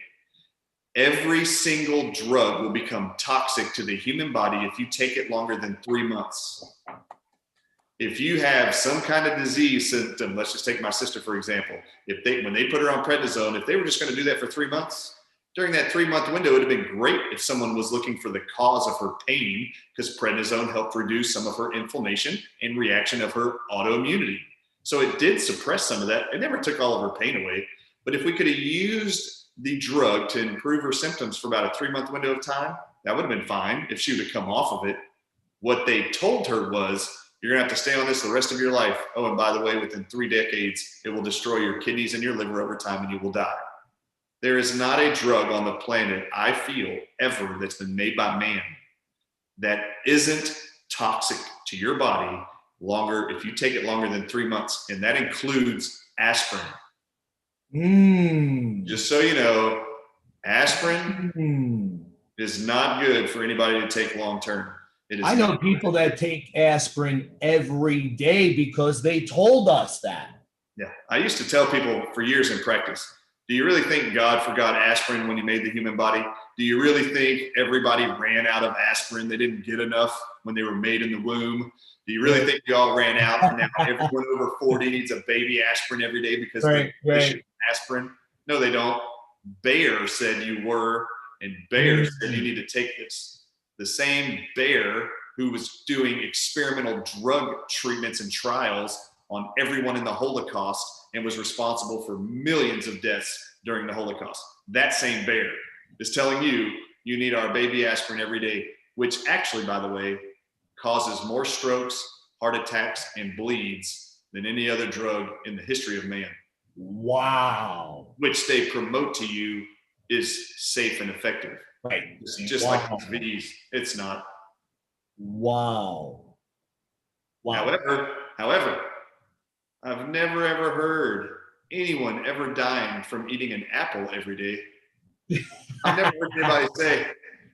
every single drug will become toxic to the human body if you take it longer than 3 months. If you have some kind of disease symptom, let's just take my sister, for example, when they put her on prednisone, if they were just going to do that for 3 months, during that 3-month window, it would have been great if someone was looking for the cause of her pain, because prednisone helped reduce some of her inflammation and reaction of her autoimmunity. So it did suppress some of that. It never took all of her pain away. But if we could have used the drug to improve her symptoms for about a 3-month window of time, that would have been fine if she would have come off of it. What they told her was, you're going to have to stay on this the rest of your life. Oh, and by the way, within 3 decades, it will destroy your kidneys and your liver over time and you will die. There is not a drug on the planet, I feel, ever that's been made by man that isn't toxic to your body longer if you take it longer than 3 months. And that includes aspirin. Just so you know, aspirin is not good for anybody to take long term. I know people that take aspirin every day because they told us that. Yeah. I used to tell people for years in practice, do you really think God forgot aspirin when he made the human body? Do you really think everybody ran out of aspirin? They didn't get enough when they were made in the womb? Do you really think we all ran out and now everyone over 40 needs a baby aspirin every day because they should aspirin? No, they don't. Bayer said you were, and Bayer said you need to take this. The same Bayer who was doing experimental drug treatments and trials on everyone in the Holocaust and was responsible for millions of deaths during the Holocaust. That same Bayer is telling you, you need our baby aspirin every day, which actually, by the way, causes more strokes, heart attacks, and bleeds than any other drug in the history of man. Wow. Which they promote to you is safe and effective. Right. It's just like diabetes. It's not. Wow. However, I've never ever heard anyone ever dying from eating an apple every day. I've never heard anybody say,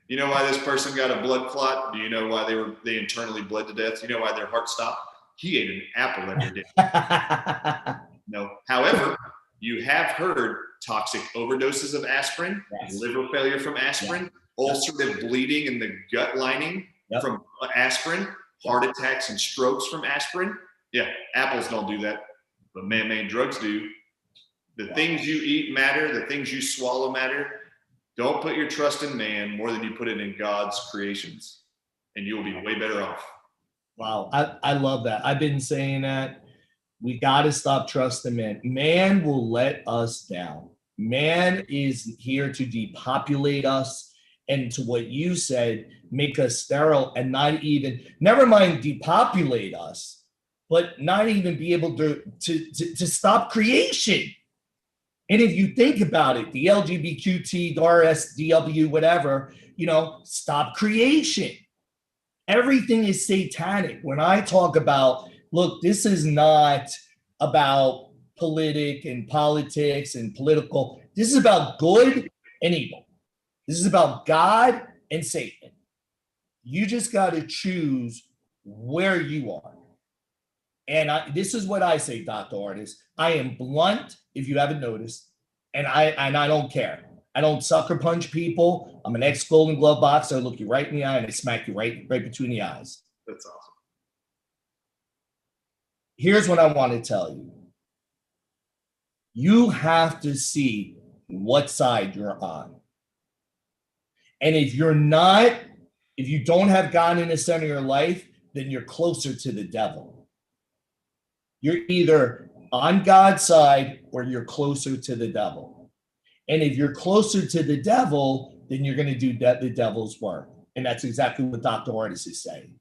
you know why this person got a blood clot? Do you know why they internally bled to death? You know why their heart stopped? He ate an apple every day. No. However, you have heard toxic overdoses of aspirin, liver failure from aspirin, ulcerative bleeding in the gut lining from aspirin, heart attacks and strokes from aspirin. Yeah, apples don't do that, but man-made drugs do. The things you eat matter. The things you swallow matter. Don't put your trust in man more than you put it in God's creations, and you will be way better off. Wow, I love that. I've been saying that. We got to stop trusting man. Man will let us down. Man is here to depopulate us and, to what you said, make us sterile and not even, never mind depopulate us, but not even be able to stop creation. And if you think about it, the LGBTQ, RSDW, whatever, stop creation. Everything is satanic. When I talk about, look, this is not about politics and political. This is about good and evil. This is about God and Satan. You just got to choose where you are. And this is what I say, Dr. Artist. I am blunt, if you haven't noticed, and I don't care. I don't sucker punch people. I'm an ex-Golden Glove boxer. I look you right in the eye and I smack you right between the eyes. That's awesome. Here's what I want to tell you. You have to see what side you're on. And if you don't have God in the center of your life, then you're closer to the devil. You're either on God's side or you're closer to the devil. And if you're closer to the devil, then you're going to do the devil's work. And that's exactly what Dr. Artis is saying.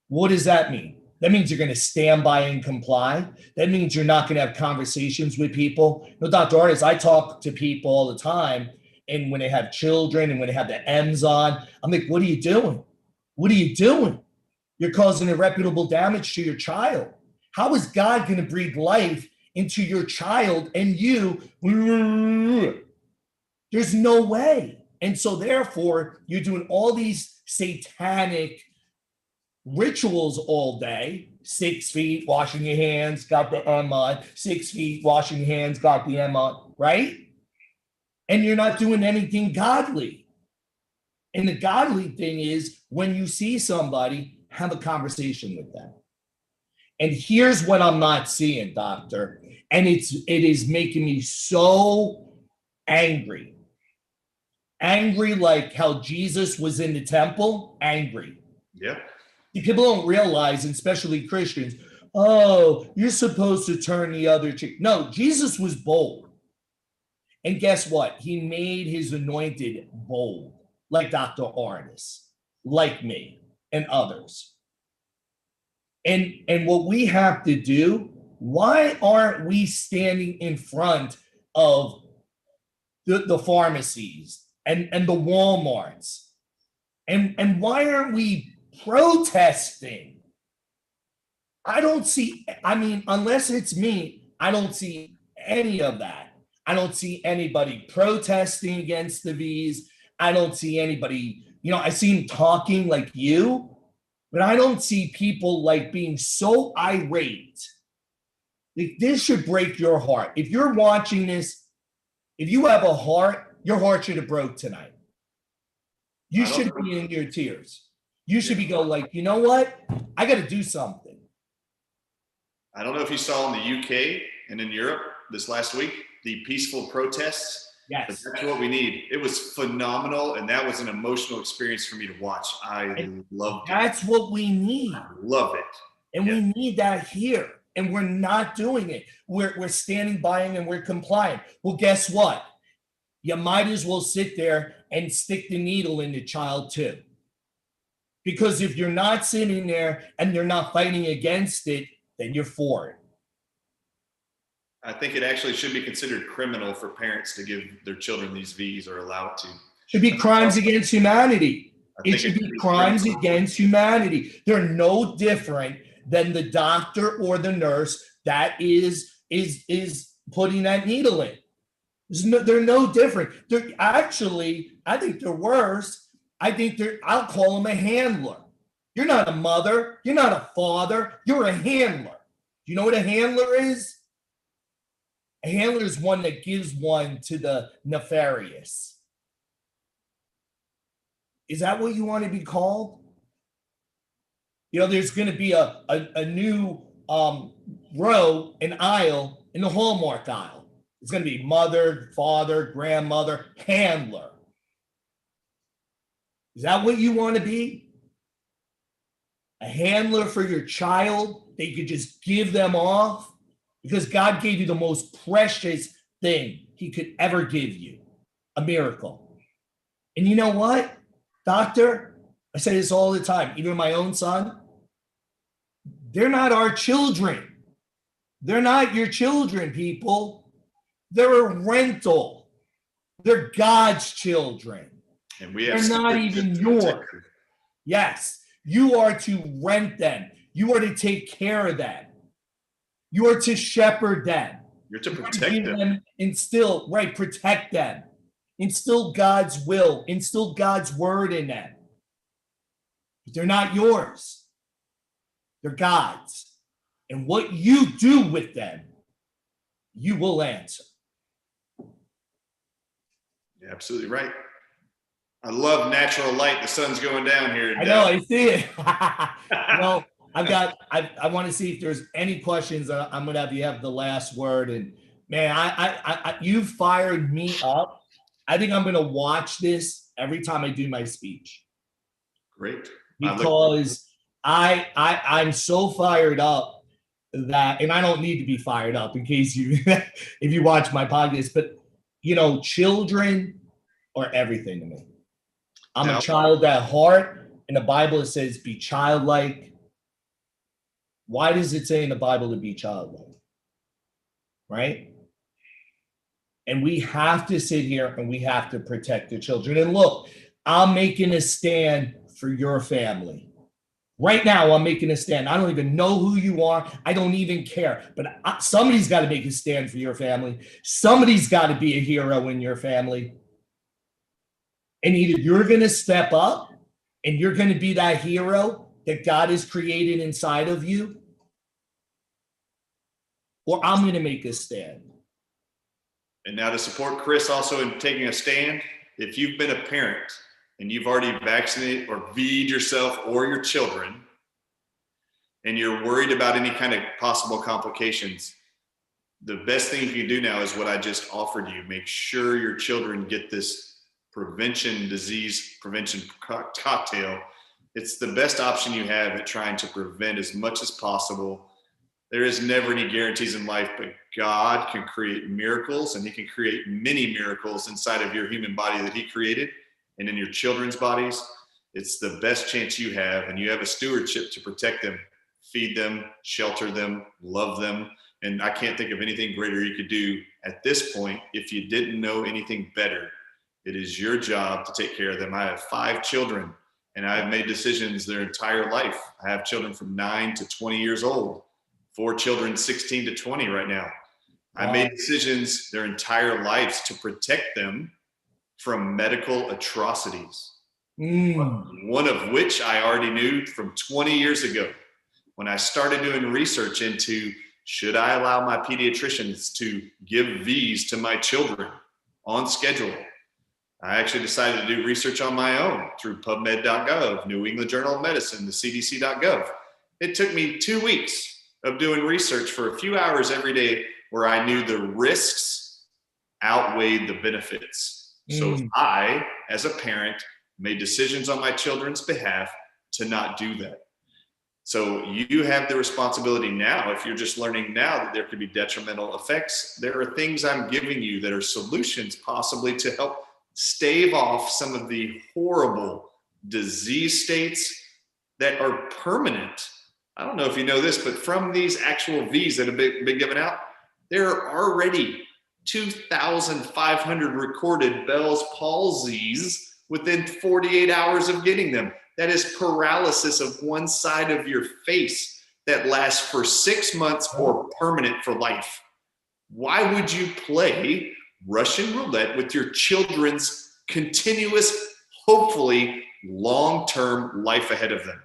What does that mean? That means you're going to stand by and comply. That means you're not going to have conversations with people. You know, Dr. Artis, I talk to people all the time, and when they have children and when they have the M's on, I'm like, what are you doing? What are you doing? You're causing irreparable damage to your child. How is God going to breathe life into your child and you? There's no way. And so therefore, you're doing all these satanic rituals all day. 6 feet, washing your hands, got the M on. 6 feet, washing your hands, got the M on, right? And you're not doing anything godly. And the godly thing is when you see somebody, have a conversation with them. And here's what I'm not seeing, doctor. And it is making me so angry. Angry like how Jesus was in the temple, angry. Yeah. People don't realize, especially Christians, oh, you're supposed to turn the other cheek. No, Jesus was bold. And guess what? He made his anointed bold, like Dr. Artis, like me and others. And what we have to do, why aren't we standing in front of the pharmacies and the Walmarts? And why aren't we protesting? I don't see, I mean, unless it's me, I don't see any of that. I don't see anybody protesting against the V's. I don't see anybody, you know, I see them talking like you, but I don't see people like being so irate. Like, this should break your heart. If you're watching this, if you have a heart, your heart should have broke tonight. You should be in your tears. You should be going like, you know what? I got to do something. I don't know if you saw in the UK and in Europe this last week, the peaceful protests. Yes. But that's what we need. It was phenomenal, and that was an emotional experience for me to watch. I loved it. That's what we need. I love it. And we need that here. And we're not doing it. We're standing by and we're complying. Well, guess what? You might as well sit there and stick the needle in the child too. Because if you're not sitting there and you're not fighting against it, then you're for it. I think it actually should be considered criminal for parents to give their children these V's or allow it to. Should be crimes against humanity. It should be crimes against humanity. They're no different than the doctor or the nurse that is putting that needle in. They're no different. They're actually, I think they're worse. I'll call them a handler. You're not a mother. You're not a father. You're a handler. Do you know what a handler is? A handler is one that gives one to the nefarious. Is that what you want to be called? You know, there's going to be a new row, an aisle in the Hallmark aisle. It's going to be mother, father, grandmother, handler. Is that what you want to be? A handler for your child that you could just give them off? Because God gave you the most precious thing he could ever give you, a miracle. And you know what, doctor? I say this all the time, even my own son. They're not our children. They're not your children, people. They're a rental. They're God's children. And we have They're not even yours. Yes, you are to rent them. You are to take care of them. You are to shepherd them. You're to protect them. Protect them. Instill God's will. Instill God's word in them. But they're not yours. They're God's. And what you do with them, you will answer. You're absolutely right. I love natural light. The sun's going down here. I know, I see it. Well, I want to see if there's any questions. I'm going to have you have the last word. And man, you fired me up. I think I'm going to watch this every time I do my speech. Great. Because I'm so fired up that, and I don't need to be fired up in case if you watch my podcast, but you know, children are everything to me. I'm a child at heart. In the Bible, it says be childlike. Why does it say in the Bible to be childlike? Right? And we have to sit here and we have to protect the children. And look, I'm making a stand for your family. Right now, I'm making a stand. I don't even know who you are. I don't even care. But somebody's got to make a stand for your family. Somebody's got to be a hero in your family. And either you're going to step up and you're going to be that hero that God has created inside of you, or I'm going to make a stand. And now to support Chris also in taking a stand, if you've been a parent and you've already vaccinated or V'd yourself or your children, and you're worried about any kind of possible complications, the best thing you can do now is what I just offered you. Make sure your children get this disease prevention cocktail. It's the best option you have at trying to prevent as much as possible. There is never any guarantees in life, but God can create miracles, and he can create many miracles inside of your human body that he created and in your children's bodies. It's the best chance you have, and you have a stewardship to protect them, feed them, shelter them, love them. And I can't think of anything greater you could do at this point if you didn't know anything better. It is your job to take care of them. I have 5 children, and I've made decisions their entire life. I have children from 9 to 20 years old, 4 children 16 to 20 right now. I made decisions their entire lives to protect them from medical atrocities. One of which I already knew from 20 years ago when I started doing research into, should I allow my pediatricians to give V's to my children on schedule? I actually decided to do research on my own through PubMed.gov, New England Journal of Medicine, the CDC.gov. It took me 2 weeks of doing research for a few hours every day where I knew the risks outweighed the benefits. So I, as a parent, made decisions on my children's behalf to not do that. So you have the responsibility now, if you're just learning now that there could be detrimental effects, there are things I'm giving you that are solutions possibly to help stave off some of the horrible disease states that are permanent. I don't know if you know this, but from these actual V's that have been given out, there are already 2,500 recorded Bell's palsies within 48 hours of getting them. That is paralysis of one side of your face that lasts for 6 months or permanent for life. Why would you play Russian roulette with your children's continuous, hopefully long-term life ahead of them?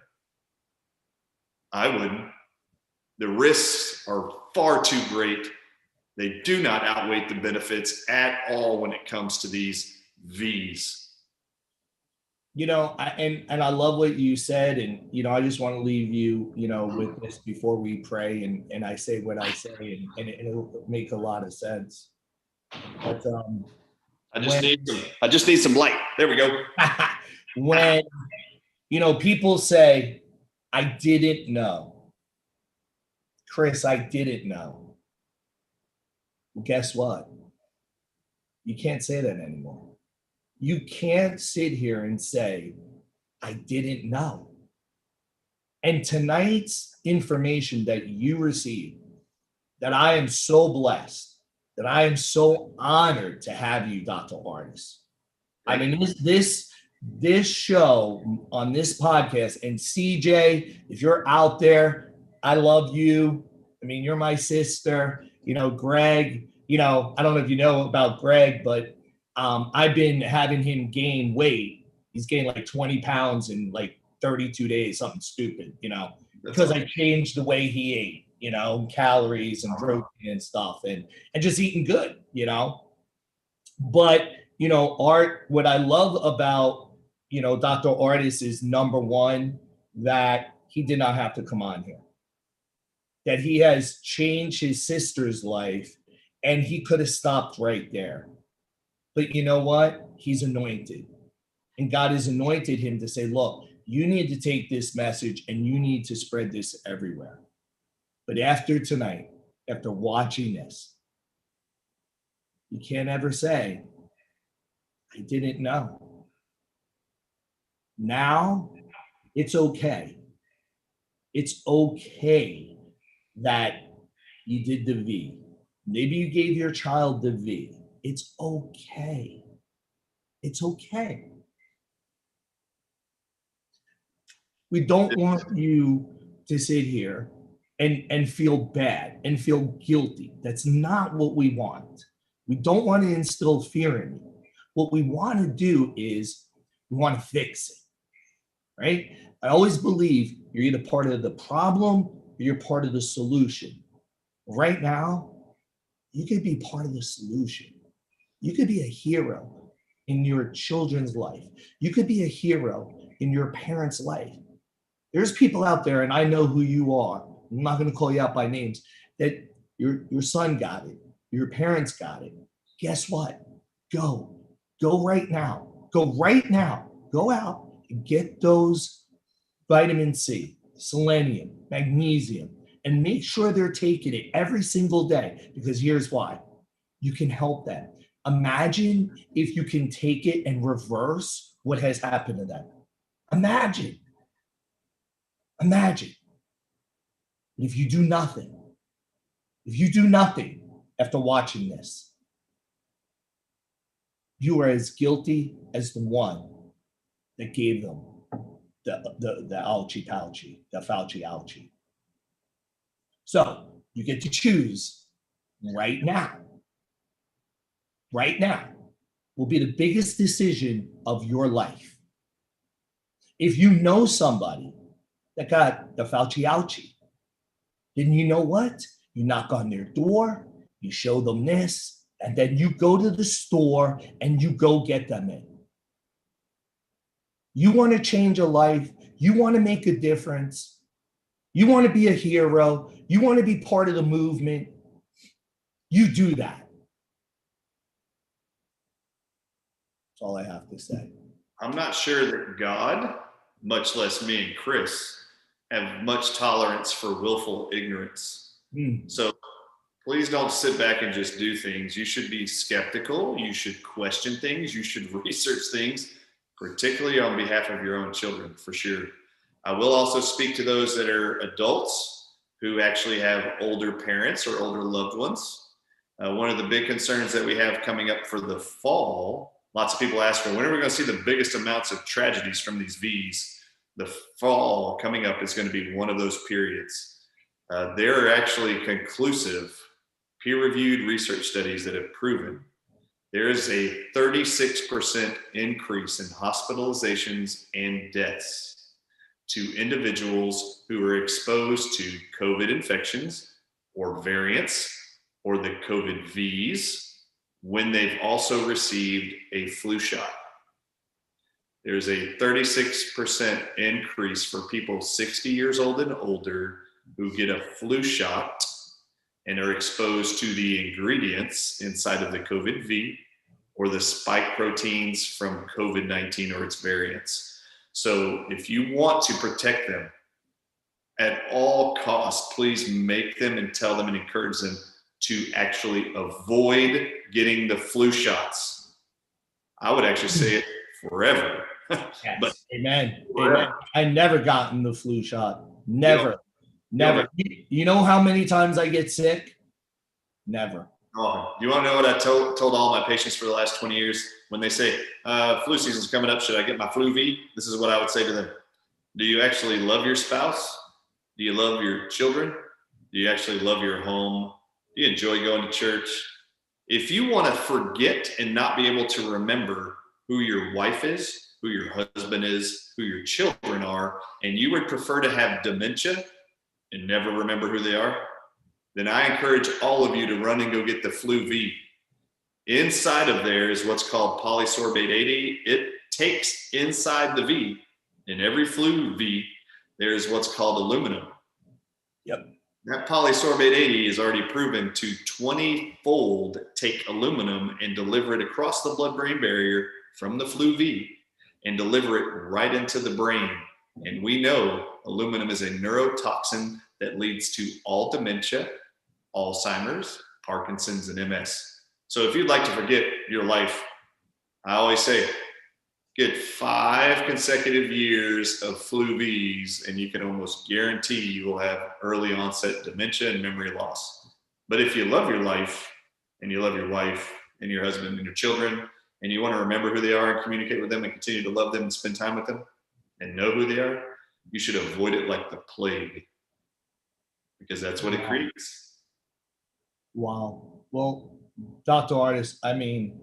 I wouldn't. The risks are far too great. They do not outweigh the benefits at all when it comes to these V's. You know, and I love what you said, and I just want to leave you, with this before we pray, and I say what I say, and it'll make a lot of sense. But I just need some light. There we go. When people say, "I didn't know, Chris, I didn't know." Well, guess what? You can't say that anymore. You can't sit here and say, "I didn't know." And tonight's information that you received, that I am so blessed, that I am so honored to have you, Dr. Artis. I mean, this show on this podcast, and CJ, if you're out there, I love you. I mean, you're my sister. Greg, I don't know if you know about Greg, but I've been having him gain weight. He's gained like 20 pounds in like 32 days, something stupid, because I changed the way he ate, calories and protein and stuff, and just eating good, But, Art, what I love about, Dr. Artis is, number one, that he did not have to come on here, that he has changed his sister's life, and he could have stopped right there. But you know what? He's anointed. And God has anointed him to say, look, you need to take this message and you need to spread this everywhere. But after tonight, after watching this, you can't ever say, "I didn't know." Now it's okay. It's okay that you did the V. Maybe you gave your child the V. It's okay. It's okay. We don't want you to sit here and feel bad and feel guilty. That's not what we want. We don't want to instill fear in you. What we want to do is we want to fix it, right? I always believe you're either part of the problem or you're part of the solution. Right now, you could be part of the solution. You could be a hero in your children's life. You could be a hero in your parents' life. There's people out there, and I know who you are. I'm not going to call you out by names, that your son got it. Your parents got it. Guess what? Go right now. Go right now. Go out and get those vitamin C, selenium, magnesium, and make sure they're taking it every single day, because here's why. You can help them. Imagine if you can take it and reverse what has happened to them. Imagine. If you do nothing after watching this, you are as guilty as the one that gave them the Fauci. So you get to choose right now. Right now will be the biggest decision of your life. If you know somebody that got the Fauci, then you know what? You knock on their door, you show them this, and then you go to the store and you go get them in. You want to change a life. You want to make a difference. You want to be a hero. You want to be part of the movement. You do that. That's all I have to say. I'm not sure that God, much less me and Chris, have much tolerance for willful ignorance. So please don't sit back and just do things. You should be skeptical. You should question things. You should research things, particularly on behalf of your own children, for sure. I will also speak to those that are adults who actually have older parents or older loved ones. One of the big concerns that we have coming up for the fall, lots of people ask for, when are we going to see the biggest amounts of tragedies from these Vs? The fall coming up is going to be one of those periods. There are actually conclusive peer-reviewed research studies that have proven there is a 36% increase in hospitalizations and deaths to individuals who are exposed to COVID infections or variants or the COVID Vs when they've also received a flu shot. There's a 36% increase for people 60 years old and older who get a flu shot and are exposed to the ingredients inside of the COVID V or the spike proteins from COVID-19 or its variants. So if you want to protect them at all costs, please make them and tell them and encourage them to actually avoid getting the flu shots. I would actually say it forever. Yes. But Amen. I never gotten the flu shot. Never. You know how many times I get sick? Never. Oh, do you want to know what I told all my patients for the last 20 years? When they say, flu season's coming up, should I get my flu V? This is what I would say to them. Do you actually love your spouse? Do you love your children? Do you actually love your home? Do you enjoy going to church? If you want to forget and not be able to remember who your wife is, who your husband is, who your children are, and you would prefer to have dementia and never remember who they are, then I encourage all of you to run and go get the flu V. Inside of there is what's called polysorbate 80. It takes inside the V. In every flu V, there's what's called aluminum. Yep. That polysorbate 80 is already proven to 20-fold take aluminum and deliver it across the blood-brain barrier from the flu V and deliver it right into the brain. And we know aluminum is a neurotoxin that leads to all dementia, Alzheimer's, Parkinson's, and MS. So if you'd like to forget your life, I always say, Get 5 consecutive years of flu Vs, and you can almost guarantee you will have early onset dementia and memory loss. But if you love your life and you love your wife and your husband and your children, and you want to remember who they are and communicate with them and continue to love them and spend time with them and know who they are, you should avoid it like the plague, because that's what it creates. Wow. Well, Dr. Artis, I mean,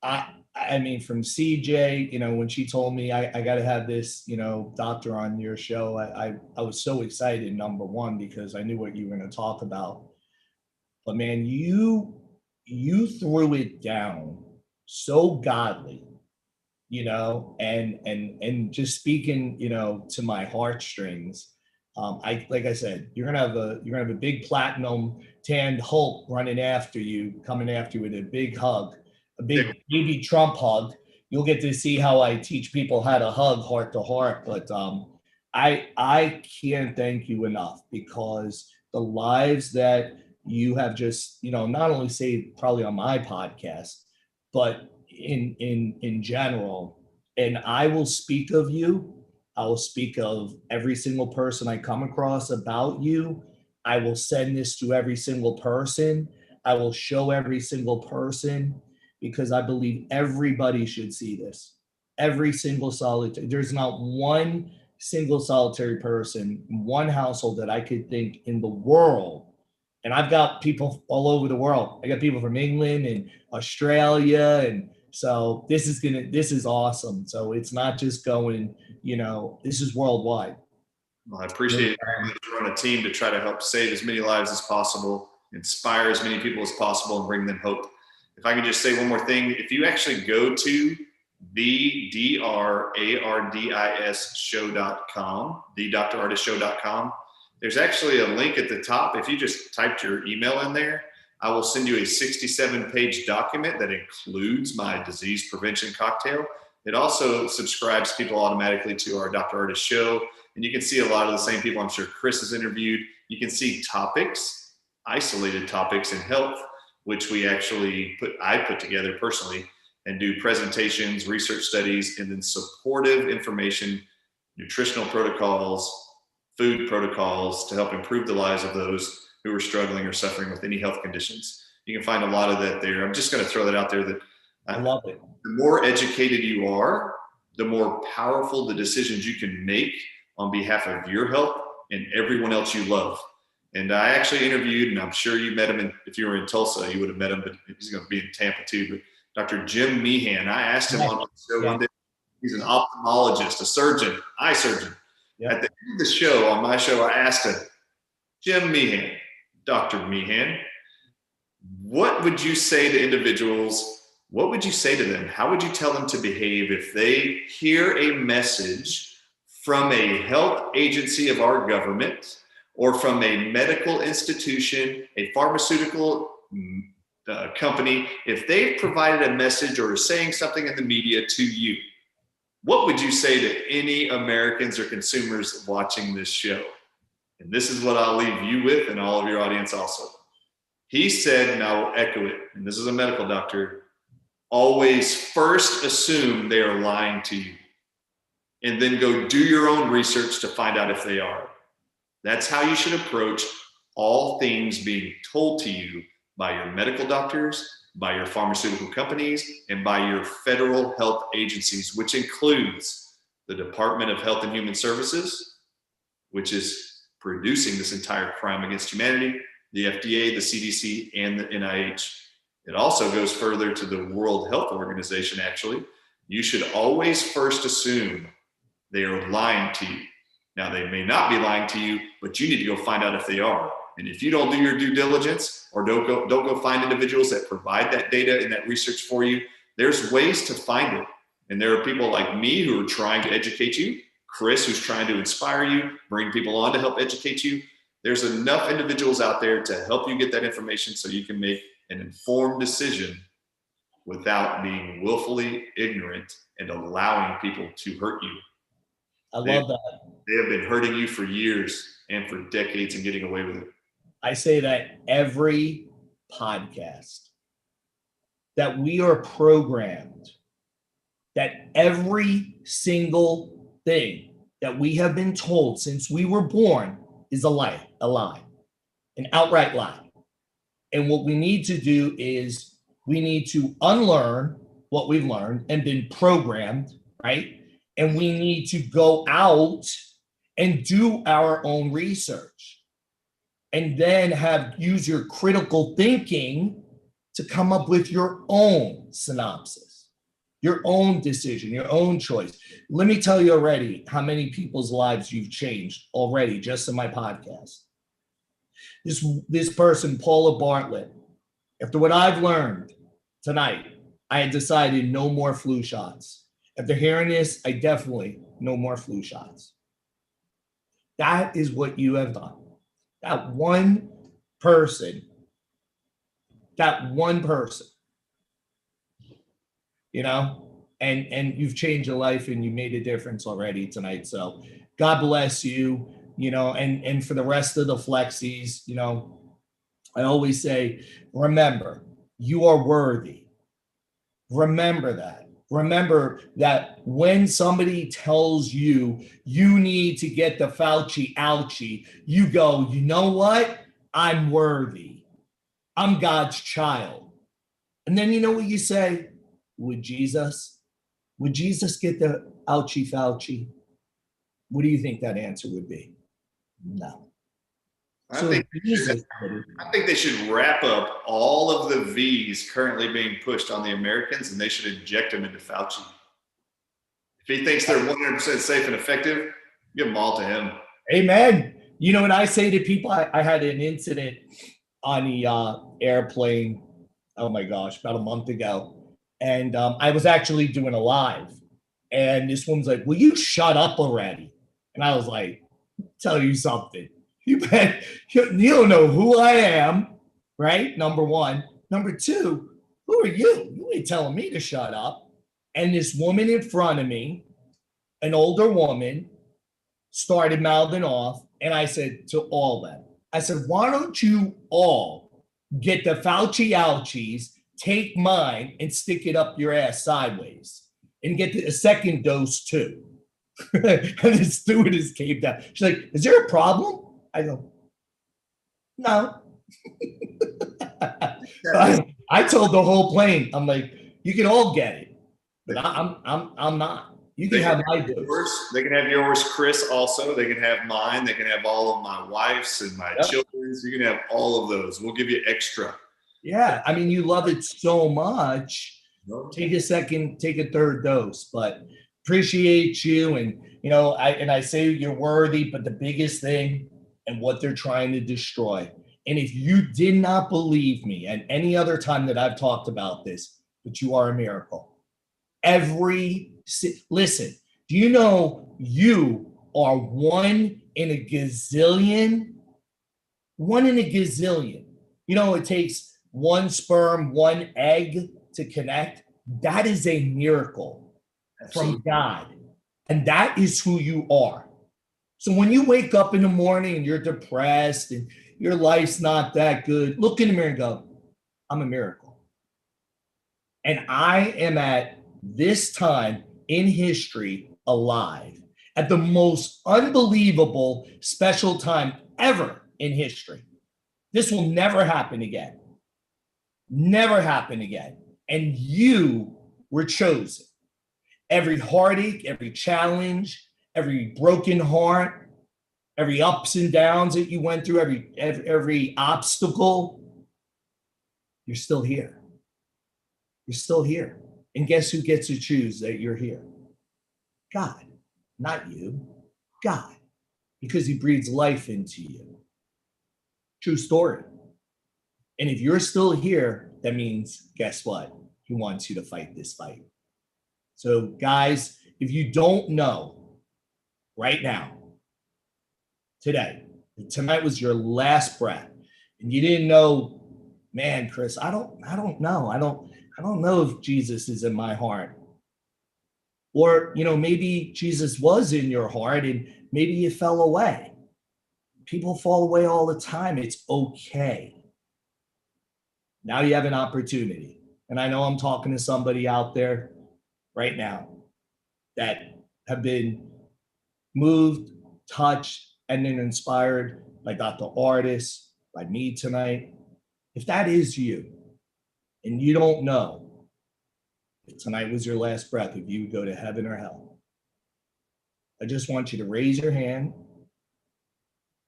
from CJ, when she told me I got to have this, doctor on your show, I was so excited, number one, because I knew what you were going to talk about. But man, you threw it down so godly, and just speaking, to my heartstrings. Like I said, you're gonna have a big platinum tanned Hulk running after you, coming after you with a big hug, a big baby Trump hug. You'll get to see how I teach people how to hug heart to heart. But I can't thank you enough, because the lives that you have just, not only saved probably on my podcast, but in general. And I will speak of you. I will speak of every single person I come across about you. I will send this to every single person. I will show every single person, because I believe everybody should see this. Every single solitary. There's not one single solitary person in one household that I could think in the world. And I've got people all over the world. I got people from England and Australia, and so this is awesome. So it's not just going, this is worldwide. Well, I appreciate it very much. We're on a team to try to help save as many lives as possible, inspire as many people as possible, and bring them hope. If I could just say one more thing, if you actually go to thedrardisshow.com, thedrartistshow.com, there's actually a link at the top. If you just typed your email in there, I will send you a 67-page document that includes my disease prevention cocktail. It also subscribes people automatically to our Dr. Artis show. And you can see a lot of the same people I'm sure Chris has interviewed. You can see topics, isolated topics in health, which I put together personally, and do presentations, research studies, and then supportive information, nutritional protocols, food protocols to help improve the lives of those who are struggling or suffering with any health conditions. You can find a lot of that there. I'm just going to throw that out there, that I love it. The more educated you are, the more powerful the decisions you can make on behalf of your health and everyone else you love. And I actually interviewed, and I'm sure you met him, if you were in Tulsa, you would have met him, but he's going to be in Tampa too, but Dr. Jim Meehan. I asked him on the show one day. He's an ophthalmologist, a surgeon, eye surgeon. Yep. At the end of the show, on my show, I asked him, Jim Meehan, Dr. Meehan, what would you say to individuals? What would you say to them? How would you tell them to behave if they hear a message from a health agency of our government, or from a medical institution, a pharmaceutical company, if they've provided a message or are saying something in the media to you? What would you say to any Americans or consumers watching this show? And this is what I'll leave you with, and all of your audience also. He said, and I will echo it, and this is a medical doctor, always first assume they are lying to you, and then go do your own research to find out if they are. That's how you should approach all things being told to you by your medical doctors, by your pharmaceutical companies, and by your federal health agencies, which includes the Department of Health and Human Services, which is producing this entire crime against humanity, the FDA, the CDC, and the NIH. It also goes further to the World Health Organization, actually. You should always first assume they are lying to you. Now, they may not be lying to you, but you need to go find out if they are. And if you don't do your due diligence, or don't go find individuals that provide that data and that research for you, there's ways to find it. And there are people like me who are trying to educate you, Chris, who's trying to inspire you, bring people on to help educate you. There's enough individuals out there to help you get that information so you can make an informed decision without being willfully ignorant and allowing people to hurt you. I love that. They have been hurting you for years and for decades and getting away with it. I say that every podcast, that we are programmed that every single thing that we have been told since we were born is a lie, an outright lie. And what we need to do is we need to unlearn what we've learned and been programmed, right? And we need to go out and do our own research and then use your critical thinking to come up with your own synopsis, your own decision, your own choice. Let me tell you already how many people's lives you've changed already just in my podcast. This person, Paula Bartlett, after what I've learned tonight, I had decided no more flu shots. After hearing this, I definitely no more flu shots. That is what you have done. That one person, you know, and you've changed your life and you made a difference already tonight. So God bless you, you know, and for the rest of the flexies, you know, I always say, remember, you are worthy. Remember that. Remember that when somebody tells you you need to get the Fauci ouchie, you go, you know what? I'm worthy. I'm God's child. And then you know what you say? Would Jesus get the ouchie Fauci? What do you think that answer would be? No. I think they should wrap up all of the V's currently being pushed on the Americans, and they should inject them into Fauci. If he thinks they're 100% safe and effective, give them all to him. Amen. You know what I say to people? I had an incident on the airplane, oh my gosh, about a month ago. And I was actually doing a live. And this woman's like, will you shut up already? And I was like, tell you something. You don't know who I am, right? Number one. Number two, who are you? You ain't telling me to shut up. And this woman in front of me, an older woman, started mouthing off. And I said to all them, I said, why don't you all get the Fauci ouchies, take mine and stick it up your ass sideways and get a second dose too. And the stewardess came down. She's like, is there a problem? I go, no. I told the whole plane, I'm like, you can all get it, but I'm not. You can have my dose. They can have yours, Chris, also. They can have mine. They can have all of my wife's and my children's. You can have all of those. We'll give you extra. Yeah. I mean, you love it so much. Take a second, take a third dose, but appreciate you. And, you know, I say you're worthy, but the biggest thing and what they're trying to destroy. And if you did not believe me at any other time that I've talked about this, but you are a miracle. Listen, do you know you are one in a gazillion? One in a gazillion. You know, it takes one sperm, one egg to connect. That is a miracle from God. And that is who you are. So when you wake up in the morning and you're depressed and your life's not that good, look in the mirror and go, I'm a miracle. And I am at this time in history alive at the most unbelievable special time ever in history. This will never happen again. Never happen again. And you were chosen. Every heartache, every challenge, every broken heart, every ups and downs that you went through, every obstacle, you're still here. You're still here. And guess who gets to choose that you're here? God, not you. God, because he breathes life into you. True story. And if you're still here, that means, guess what? He wants you to fight this fight. So guys, if you don't know right now, today, tonight was your last breath, and you didn't know, man, Chris, I don't know. I don't know if Jesus is in my heart. Or, you know, maybe Jesus was in your heart and maybe you fell away. People fall away all the time. It's okay. Now you have an opportunity. And I know I'm talking to somebody out there, right now that have been moved, touched, and then inspired by Dr. Artis, by me tonight. If that is you, and you don't know if tonight was your last breath, if you would go to heaven or hell, I just want you to raise your hand,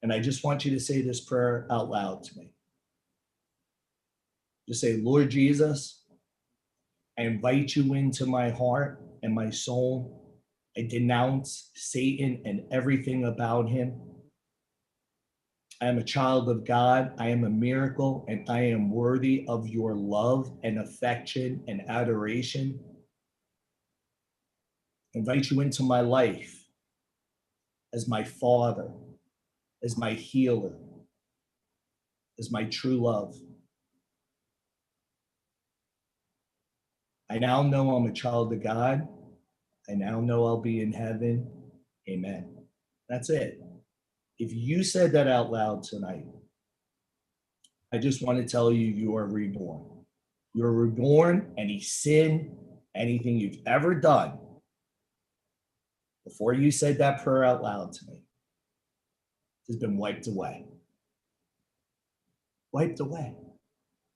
and I just want you to say this prayer out loud to me. Just say, Lord Jesus, I invite you into my heart and my soul. I denounce Satan and everything about him. I am a child of God. I am a miracle, and I am worthy of your love and affection and adoration. I invite you into my life as my Father, as my healer, as my true love. I now know I'm a child of God. I now know I'll be in heaven. Amen. That's it. If you said that out loud tonight, I just want to tell you, you are reborn. You're reborn. Any sin, anything you've ever done, before you said that prayer out loud to me, has been wiped away. Wiped away.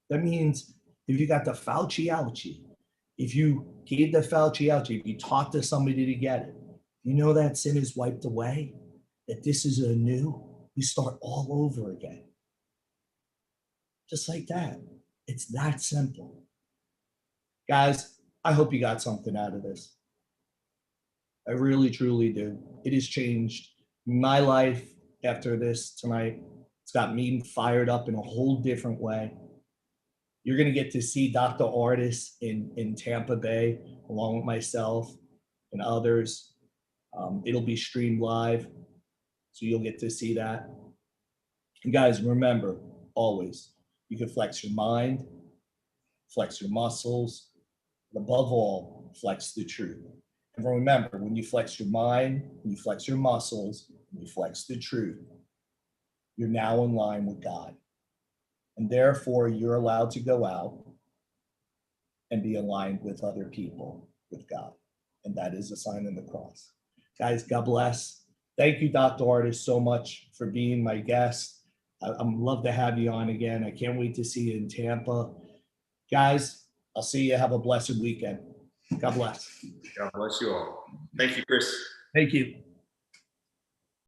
That means if you got the Fauci ouchie, if you gave the Fauci ouchie, if you talked to somebody to get it, you know that sin is wiped away, that this is anew. You start all over again. Just like that. It's that simple. Guys, I hope you got something out of this. I really, truly do. It has changed my life after this tonight. It's got me fired up in a whole different way. You're going to get to see Dr. Artis in Tampa Bay, along with myself and others. It'll be streamed live, so you'll get to see that. And guys, remember, always, you can flex your mind, flex your muscles, but above all, flex the truth. And remember, when you flex your mind, when you flex your muscles, when you flex the truth, you're now in line with God. And therefore, you're allowed to go out and be aligned with other people, with God. And that is a sign of the cross. Guys, God bless. Thank you, Dr. Artis, so much for being my guest. I'd love to have you on again. I can't wait to see you in Tampa. Guys, I'll see you. Have a blessed weekend. God bless. God bless you all. Thank you, Chris. Thank you.